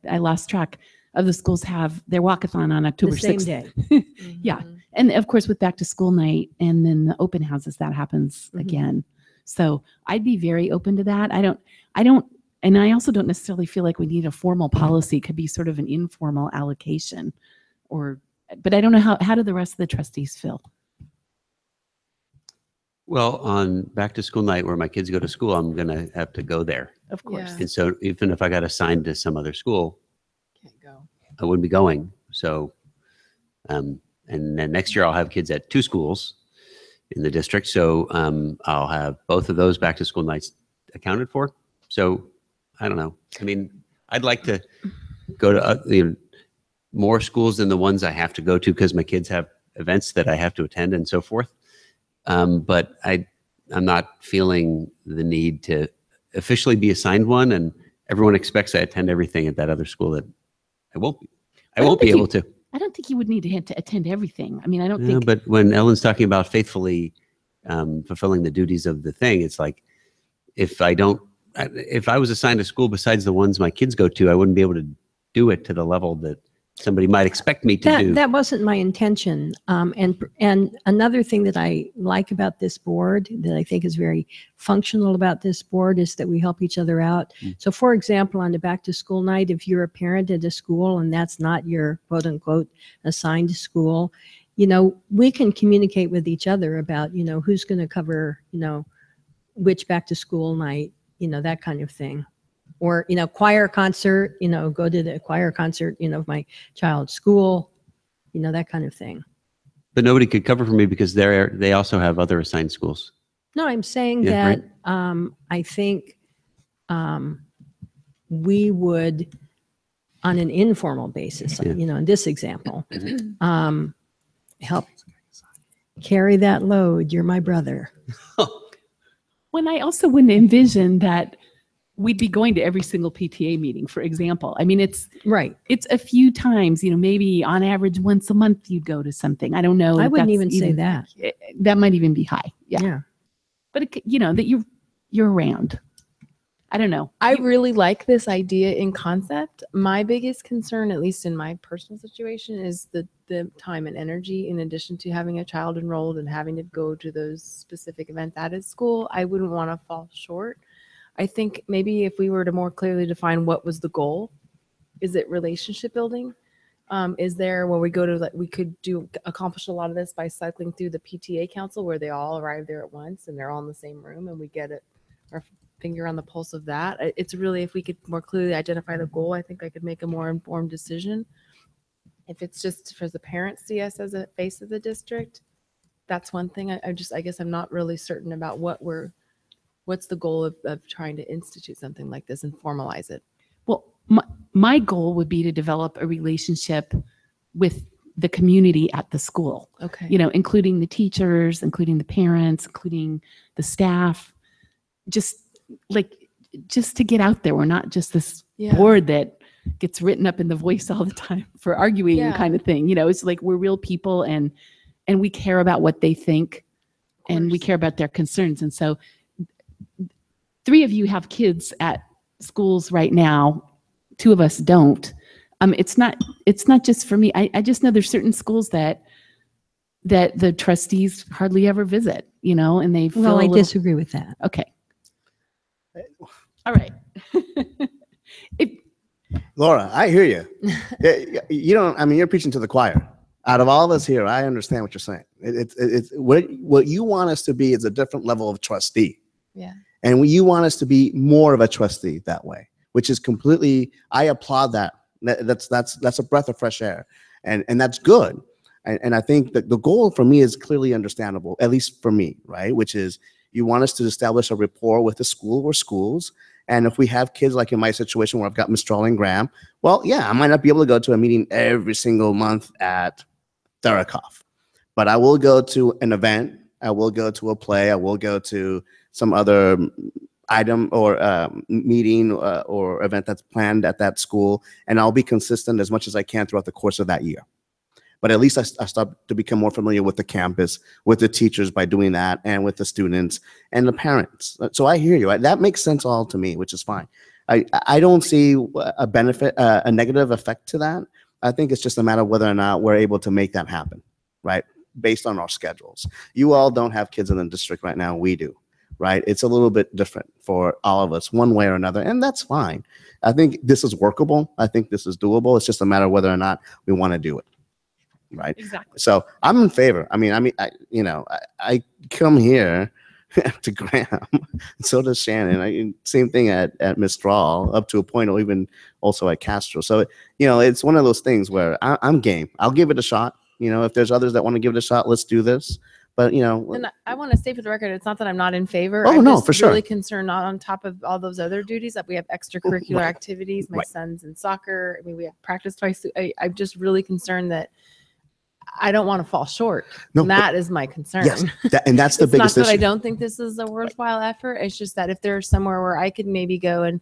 I lost track of the schools have their walkathon on October 6th. The same day. Yeah. And of course, with back to school night and then the open houses, that happens again. So I'd be very open to that. I don't, and I also don't necessarily feel like we need a formal policy. It could be sort of an informal allocation but I don't know how do the rest of the trustees feel? Well, on back to school night where my kids go to school, I'm going to have to go there. Of course. Yeah. And so even if I got assigned to some other school, Can't go. I wouldn't be going. So, and then next year I'll have kids at 2 schools in the district. So I'll have both of those back to school nights accounted for. So I don't know. I mean, I'd like to go to more schools than the ones I have to go to because my kids have events that I have to attend and so forth. But I'm not feeling the need to officially be assigned one, and everyone expects I attend everything at that other school that I won't be able to. I don't think you would need to attend everything. I mean, I don't think. But when Ellen's talking about faithfully fulfilling the duties of the thing, it's like if I was assigned a school besides the ones my kids go to, I wouldn't be able to do it to the level that somebody might expect me to do. That wasn't my intention. And another thing that I like about this board, that I think is very functional about this board, is that we help each other out. So for example, on the back to school night, if you're a parent at a school and that's not your quote unquote assigned school, we can communicate with each other about, who's going to cover, which back to school night, that kind of thing. Or, choir concert, go to the choir concert, of my child's school, that kind of thing. But nobody could cover for me because they also have other assigned schools. No, I'm saying Yeah, that I think we would, on an informal basis, Yeah. in this example, help carry that load. You're my brother. When I also wouldn't envision that we'd be going to every single PTA meeting, for example. I mean, it's Right. it's a few times, maybe on average once a month you'd go to something. I don't know. I if wouldn't that's even say that. That might even be high. Yeah. Yeah. But that you're around. I don't know. I really like this idea in concept. My biggest concern, at least in my personal situation, is the time and energy in addition to having a child enrolled and having to go to those specific events at his school. I wouldn't want to fall short. I think maybe if we were to more clearly define what was the goal, is it relationship building? Is there where we go to, we could accomplish a lot of this by cycling through the PTA council where they all arrive there at once and they're all in the same room and we get our finger on the pulse of that. It's really, if we could more clearly identify the goal, I think I could make a more informed decision. If it's just for the parents see us as a face of the district, that's one thing. I guess I'm not really certain about what's the goal of trying to institute something like this and formalize it. Well, my goal would be to develop a relationship with the community at the school. Okay. Including the teachers, including the parents, including the staff. Just to get out there. We're not just this board that gets written up in the Voice all the time for arguing kind of thing. It's like we're real people and we care about what they think and we care about their concerns. And so 3 of you have kids at schools right now. 2 of us don't. It's not just for me. I just know there's certain schools that the trustees hardly ever visit, and they feel Well, I disagree with that. Okay. All right. Laura, I hear you. You're preaching to the choir. Out of all of us here, I understand what you're saying. It's what you want us to be is a different level of trustee. Yeah. And you want us to be more of a trustee that way, which is completely, I applaud that. That's a breath of fresh air. And that's good. And I think that the goal for me is clearly understandable, at least for me, right? Which is you want us to establish a rapport with the school or schools. And if we have kids, like in my situation where I've got Miss Starling Graham, well, yeah, I might not be able to go to a meeting every single month at Therakoff, but I will go to an event. I will go to a play. I will go to some other item or meeting or event that's planned at that school. And I'll be consistent as much as I can throughout the course of that year. But at least I start to become more familiar with the campus, with the teachers by doing that, and with the students and the parents. So I hear you. That makes sense all to me, which is fine. I don't see a benefit, a negative effect to that. I think it's just a matter of whether or not we're able to make that happen, right? Based on our schedules. You all don't have kids in the district right now. We do, right? It's a little bit different for all of us, one way or another, and that's fine. I think this is workable. I think this is doable. It's just a matter of whether or not we want to do it. Right. Exactly. So I'm in favor. I come here to Graham. So does Shannon. Same thing at Miss Strahl, up to a point, or even also at Castro. So, it's one of those things where I'm game. I'll give it a shot. If there's others that want to give it a shot, let's do this. But, And I want to say for the record, it's not that I'm not in favor. Oh, I'm no, just for sure. really concerned, not on top of all those other duties, that we have extracurricular Right. activities. My Right. son's in soccer. We have practice twice. I'm just really concerned that I don't want to fall short. No, And but- that is my concern. yes, and that's the It's not biggest that I issue. don't think this is a worthwhile effort. It's just that if there's somewhere where I could maybe go and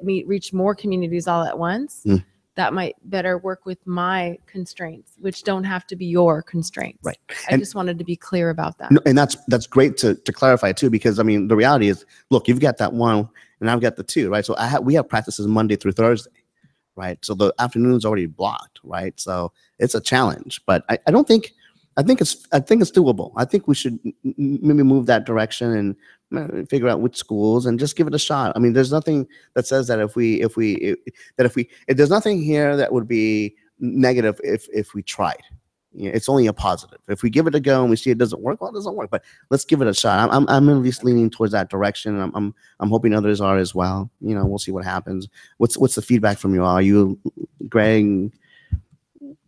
reach more communities all at once, Mm. that might better work with my constraints, which don't have to be your constraints. Right. I And- just wanted to be clear about that. No, and that's great to clarify too, because the reality is, look, you've got that one and I've got the 2, right? So we have practices Monday through Thursday, right? So the afternoon's already blocked, right? So it's a challenge, but I think it's doable. I think we should maybe move that direction and figure out which schools and just give it a shot. I mean, there's nothing that says that there's nothing here that would be negative if we tried. It's only a positive. If we give it a go and we see it doesn't work, well, it doesn't work. But let's give it a shot. I'm at least leaning towards that direction. I'm hoping others are as well. We'll see what happens. What's the feedback from you all? Are you, Greg?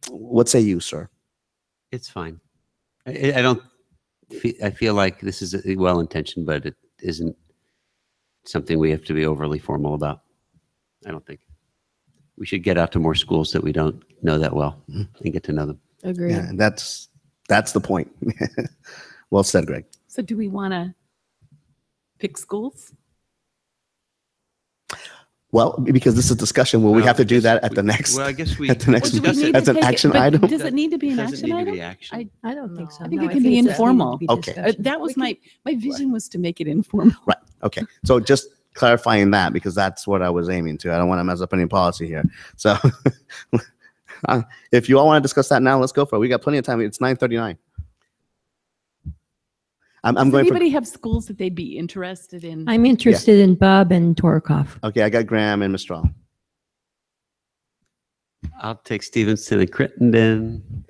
What say you, sir? It's fine. I feel like this is well intentioned, but it isn't something we have to be overly formal about. I don't think. We should get out to more schools that we don't know that well and get to know them. Agreed. Yeah, that's the point. Well said, Greg. So do we want to pick schools? Well, because this is discussion, will we Well, have to I do guess that at the next? Well, I guess we at the next discuss it. as an action item. Does it need to be an Doesn't action need to item? be action. I don't think so. I think No, it can be it's just informal. need to be Okay. discussion. That was my vision was to make it informal. Right. Okay. So just clarifying that, because that's what I was aiming to. I don't want to mess up any policy here. So if you all want to discuss that now, let's go for it. We got plenty of time. It's 9:39. I'm Does going for. anybody have schools that they'd be interested in? I'm interested in Bub and Torikoff. Okay, I got Graham and Mistral. I'll take Stevenson and Crittenden.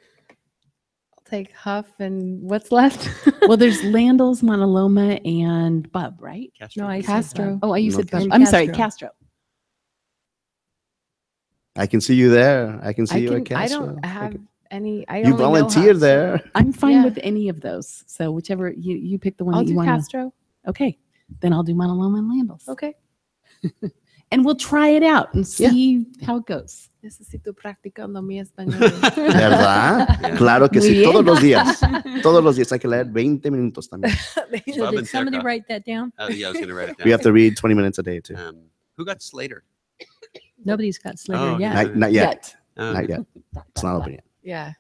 I'll take Huff and what's left? Well, there's Landals, Montaloma, and Bub, right? Castro. No, I said Castro. Bub. Oh, you said Okay. Bub. And I'm sorry, Castro. Castro. I can see you there. I can see I you at I Castro. don't have any. I You only know volunteered Huff, so- there. I'm fine Yeah. with any of those. So whichever you pick the one I'll that you do want. Castro. Okay, then I'll do Montaloma and Landals. Okay. And we'll try it out and see how it goes. Necesito practicando mi español. ¿Verdad? Yeah. Claro que Muy sí. bien. Todos los días. Todos los días hay que leer 20 minutos también. So Bub did and somebody Torikoff. write that down? Oh, yeah, I was going to write it down. We have to read 20 minutes a day too. Who got Slater? Nobody's got Slater Oh, yet. okay. Not yet. Oh, Not yet. It's not open yet. Yeah.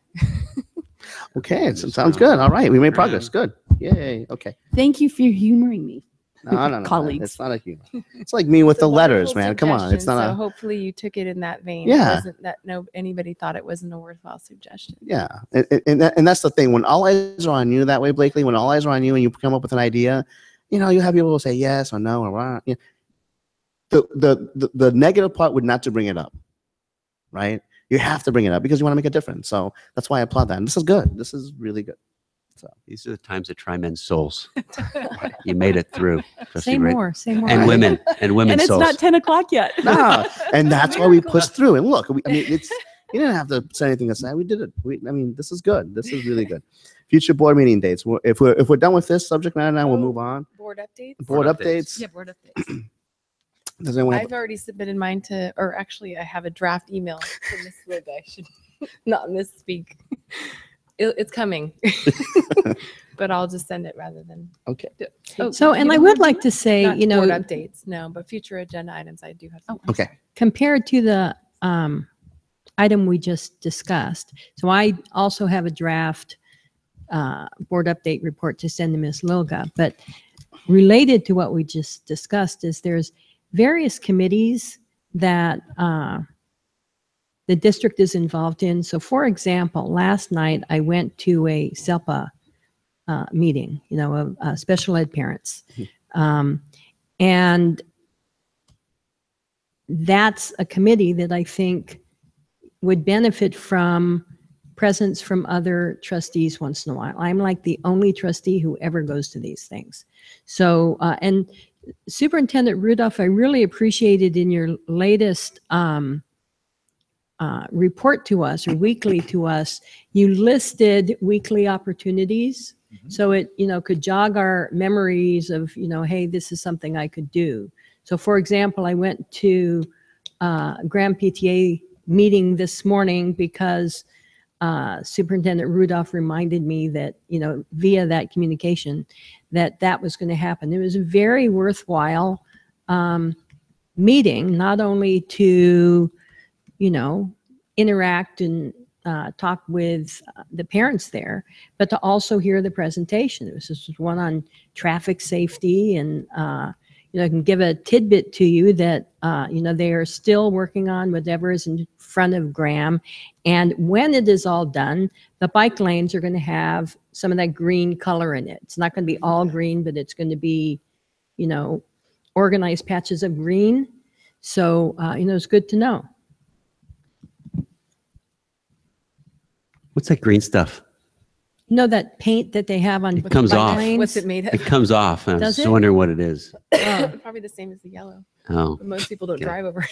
Okay, so sounds good. All right, we made progress. Good. Yay. Okay. Thank you for humoring me. No. Colleagues. It's not a humor. It's like me with It's a the letters, wonderful man. Come on. It's suggestion, not so a. hopefully you took it in that vein. Yeah. It wasn't that anybody thought it wasn't a worthwhile suggestion. Yeah, and that's the thing. When all eyes are on you that way, Blakely, when all eyes are on you and you come up with an idea, you have people who say yes or no or what. The negative part would not to bring it up, right? You have to bring it up because you want to make a difference. So that's why I applaud that. And this is good. This is really good. So These are the times that try men's souls. You made it through. Say more. Say more. And women. And And women's it's souls. not 10 o'clock yet. no, and that's why we pushed through. And look, it's you didn't have to say anything to say. We did it. This is good. This is really good. Future board meeting dates. If we're done with this subject matter now, we'll move on. Board updates? Board Board updates. Yeah, board updates. Does anyone have? I've already submitted mine or actually I have a draft email to Ms. Wood. I should not misspeak. It's coming, but I'll just send it rather than. Okay. So, and I would like to say, Not board updates, no, but future agenda items I do have. Oh, Okay. compared to the item we just discussed. So I also have a draft board update report to send to Ms. Lilga, but related to what we just discussed is there's various committees that the district is involved in. So for example, last night I went to a SELPA meeting, of special ed parents. And that's a committee that I think would benefit from presence from other trustees once in a while. I'm like the only trustee who ever goes to these things. So, and Superintendent Rudolph, I really appreciated in your latest report to us or weekly to us, you listed weekly opportunities. So it, could jog our memories of, hey, this is something I could do. So for example, I went to Grand PTA meeting this morning because Superintendent Rudolph reminded me that, via that communication, that was going to happen. It was a very worthwhile meeting, not only to, interact and talk with the parents there, but to also hear the presentation. There was this one on traffic safety and, I can give a tidbit to you that, they are still working on whatever is in front of Graham. And when it is all done, the bike lanes are going to have some of that green color in it. It's not going to be all green, but it's going to be, organized patches of green. So, it's good to know. What's that green stuff? That paint that they have on It comes bike off. lanes? What's it made of? It comes off. I was Does just it? wondering what it is. Probably the same as the yellow. Oh, But most people don't Okay. drive over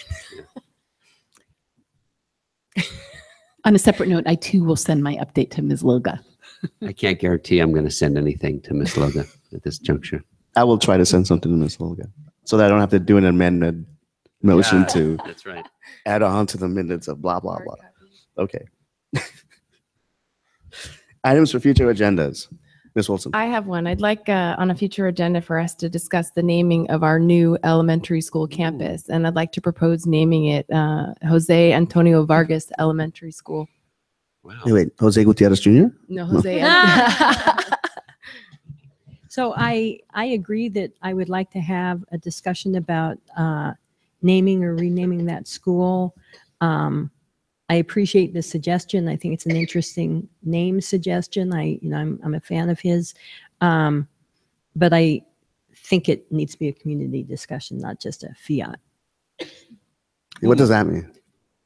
it. On a separate note, I too will send my update to Ms. Loga. I can't guarantee I'm going to send anything to Ms. Loga at this juncture. I will try to send something to Ms. Logan so that I don't have to do an amended motion Yeah, to That's right. add on to the minutes of blah, blah, Hard blah. copy. Okay. Items for future agendas. Ms. Wilson. I have one. I'd like on a future agenda for us to discuss the naming of our new elementary school campus. And I'd like to propose naming it Jose Antonio Vargas Elementary School. Wow. Wait, Jose Gutierrez Jr.? No, Jose. So I agree that I would like to have a discussion about naming or renaming that school. I appreciate the suggestion. I think it's an interesting name suggestion. I'm a fan of his, but I think it needs to be a community discussion, not just a fiat. What does that mean?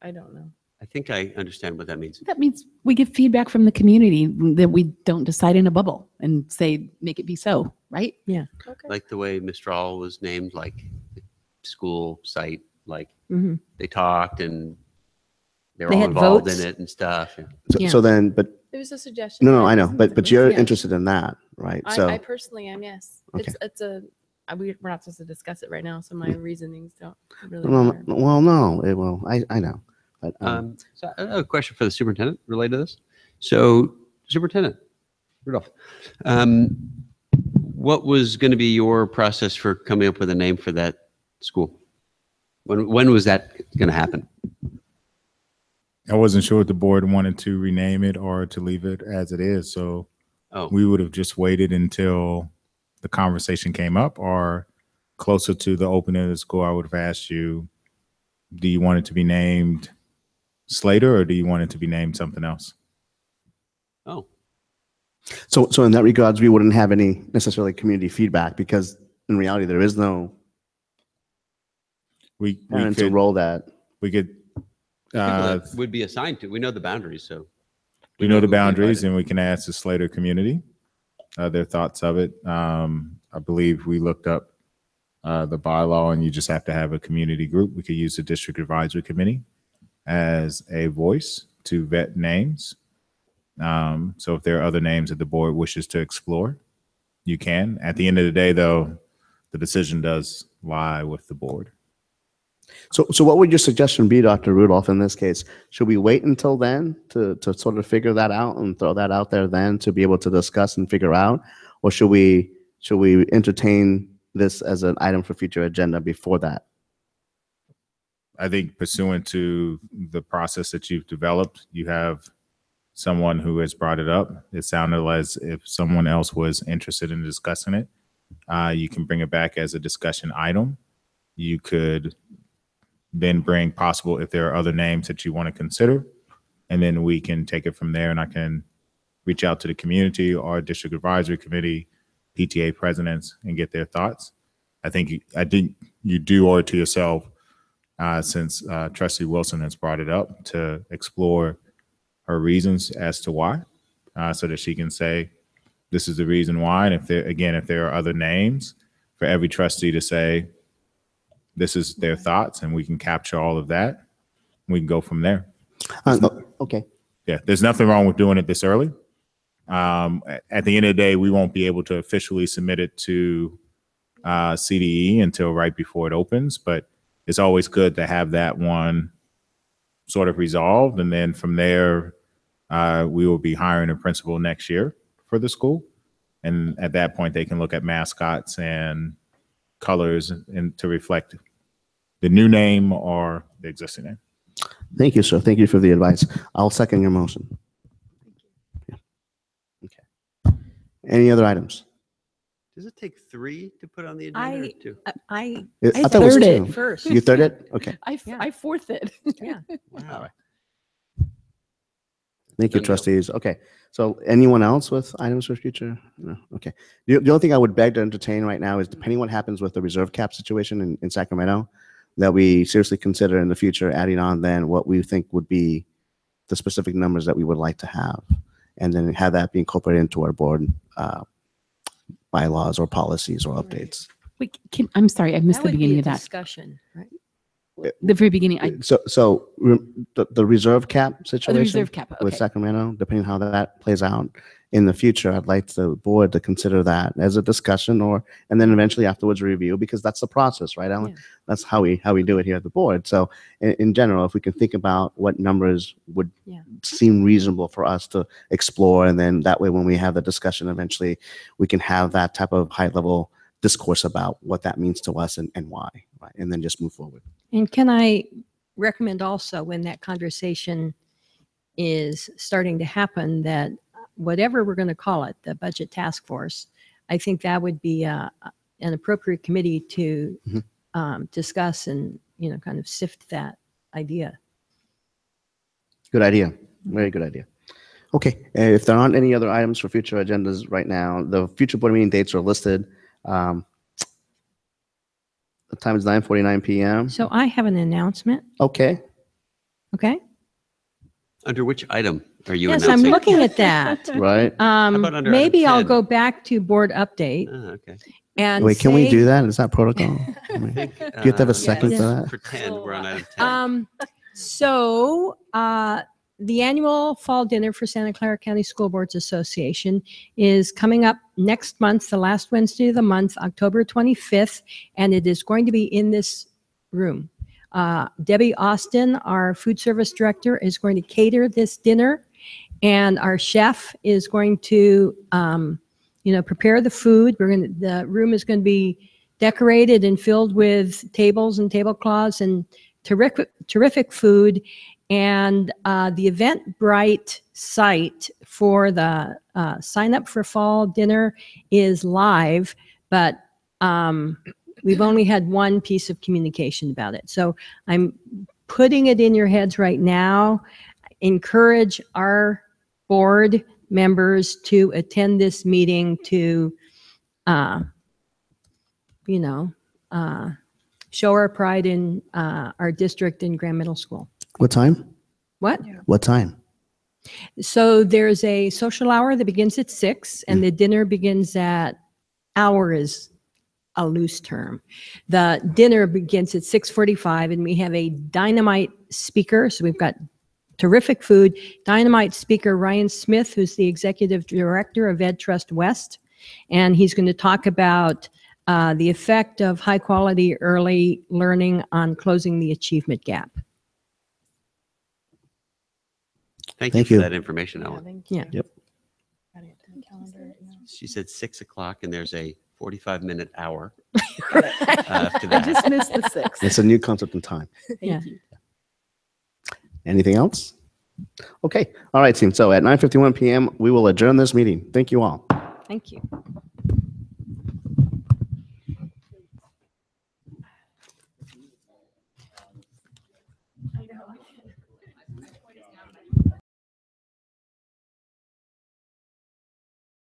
I don't know. I think I understand what that means. That means we get feedback from the community that we don't decide in a bubble and say, make it be so, right? Okay. Like the way Mistral was named, like the school site, like Mhm. they talked and they were They all had involved votes. in it and stuff. Yeah. So, Yeah. so then, but It was a suggestion. no, Yeah, I know, it but wasn't- you're yeah. interested in that, right? So I personally am, yes. Okay. We're not supposed to discuss it right now, so my reasonings don't really well, matter. no, it will. I know, but So I have a question for the superintendent related to this. So Superintendent Rudolph, what was going to be your process for coming up with a name for that school? When was that going to happen? I wasn't sure if the board wanted to rename it or to leave it as it is. So Oh, we would have just waited until the conversation came up, or closer to the opening of the school, I would have asked you, do you want it to be named Slater or do you want it to be named something else? oh, so in that regards, we wouldn't have any necessarily community feedback because in reality, there is no We parent to could, roll that. we could, people that would be assigned to. We know the boundaries, so. we know the who would be boundaries invited. and we can ask the Slater community their thoughts of it. I believe we looked up the bylaw and you just have to have a community group. We could use the district advisory committee as a voice to vet names. So if there are other names that the board wishes to explore, you can. At the end of the day, though, the decision does lie with the board. So what would your suggestion be, Dr. Rudolph, in this case? Should we wait until then to sort of figure that out and throw that out there then to be able to discuss and figure out? Or should we entertain this as an item for future agenda before that? I think pursuant to the process that you've developed, you have someone who has brought it up. It sounded as if someone else was interested in discussing it. You can bring it back as a discussion item. You could then bring possible, if there are other names that you want to consider, and then we can take it from there and I can reach out to the community or district advisory committee, PTA presidents, and get their thoughts. I think you do owe it to yourself, since Trustee Wilson has brought it up, to explore her reasons as to why, so that she can say, this is the reason why. And if there are other names, for every trustee to say, this is their thoughts, and we can capture all of that. We can go from there. Okay. Yeah, there's nothing wrong with doing it this early. At the end of the day, we won't be able to officially submit it to CDE until right before it opens, but it's always good to have that one sort of resolved. And then from there, we will be hiring a principal next year for the school. And at that point, they can look at mascots and colors and to reflect the new name or the existing name. Thank you, sir. Thank you for the advice. I'll second your motion. Yeah. Okay. Any other items? Does it take 3 to put on the agenda or 2? I I thought it was third it. two. first. You third it? Okay. Yeah. I fourth it. Yeah. Wow. Thank you, Done deal. trustees. Okay. So anyone else with items for future? No. Okay. The only thing I would beg to entertain right now is depending what happens with the reserve cap situation in Sacramento, that we seriously consider in the future adding on then what we think would be the specific numbers that we would like to have, and then have that be incorporated into our board bylaws or policies or updates. Wait, I'm sorry, I missed the beginning of that. Discussion, right? The very beginning. The reserve cap Oh, situation the reserve cap. with Okay. Sacramento, depending how that plays out in the future, I'd like the board to consider that as a discussion, and then eventually afterwards review, because that's the process, right, Alan? Yeah. That's how we do it here at the board. So in general, if we can think about what numbers would Yeah. seem reasonable for us to explore, and then that way when we have the discussion eventually, we can have that type of high level discourse about what that means to us and why, right? And then just move forward. And can I recommend also, when that conversation is starting to happen, that whatever we're going to call it, the budget task force, I think that would be an appropriate committee to discuss and, kind of sift that idea. Good idea. Very good idea. Okay, if there aren't any other items for future agendas right now, the future board meeting dates are listed. The time is 9:49 p.m. So I have an announcement. Okay, Okay. Under which item are you Yes, announcing? I'm looking at that. right. about under Maybe item I'll 10? go back to board update Okay. and Wait, can we say- do that? Is that protocol? I mean, Do you have to have a second for that? Pretend we're on item 10. So the annual fall dinner for Santa Clara County School Boards Association is coming up next month, the last Wednesday of the month, October 25th, and it is going to be in this room. Debbie Austin, our food service director, is going to cater this dinner, and our chef is going to, prepare the food. The room is going to be decorated and filled with tables and tablecloths and terrific food. And the Eventbrite site for the sign up for fall dinner is live, but we've only had one piece of communication about it. So I'm putting it in your heads right now. Encourage our board members to attend this meeting to, show our pride in our district in Grand Middle School. What time? What? What time? So there's a social hour that begins at 6 and the dinner begins at, hour is a loose term. The dinner begins at 6:45 and we have a dynamite speaker. So we've got terrific food. Dynamite speaker Ryan Smith, who's the executive director of Ed Trust West. And he's going to talk about the effect of high quality early learning on closing the achievement gap. Thank Thank you you. for that information, Ellen. Thank Yeah. Yep. She said 6 o'clock and there's a 45-minute hour I after that. just missed the 6. It's a new concept in time. Yeah. Anything else? Okay. All right, team. So at 9:51 p.m., we will adjourn this meeting. Thank you all. Thank you.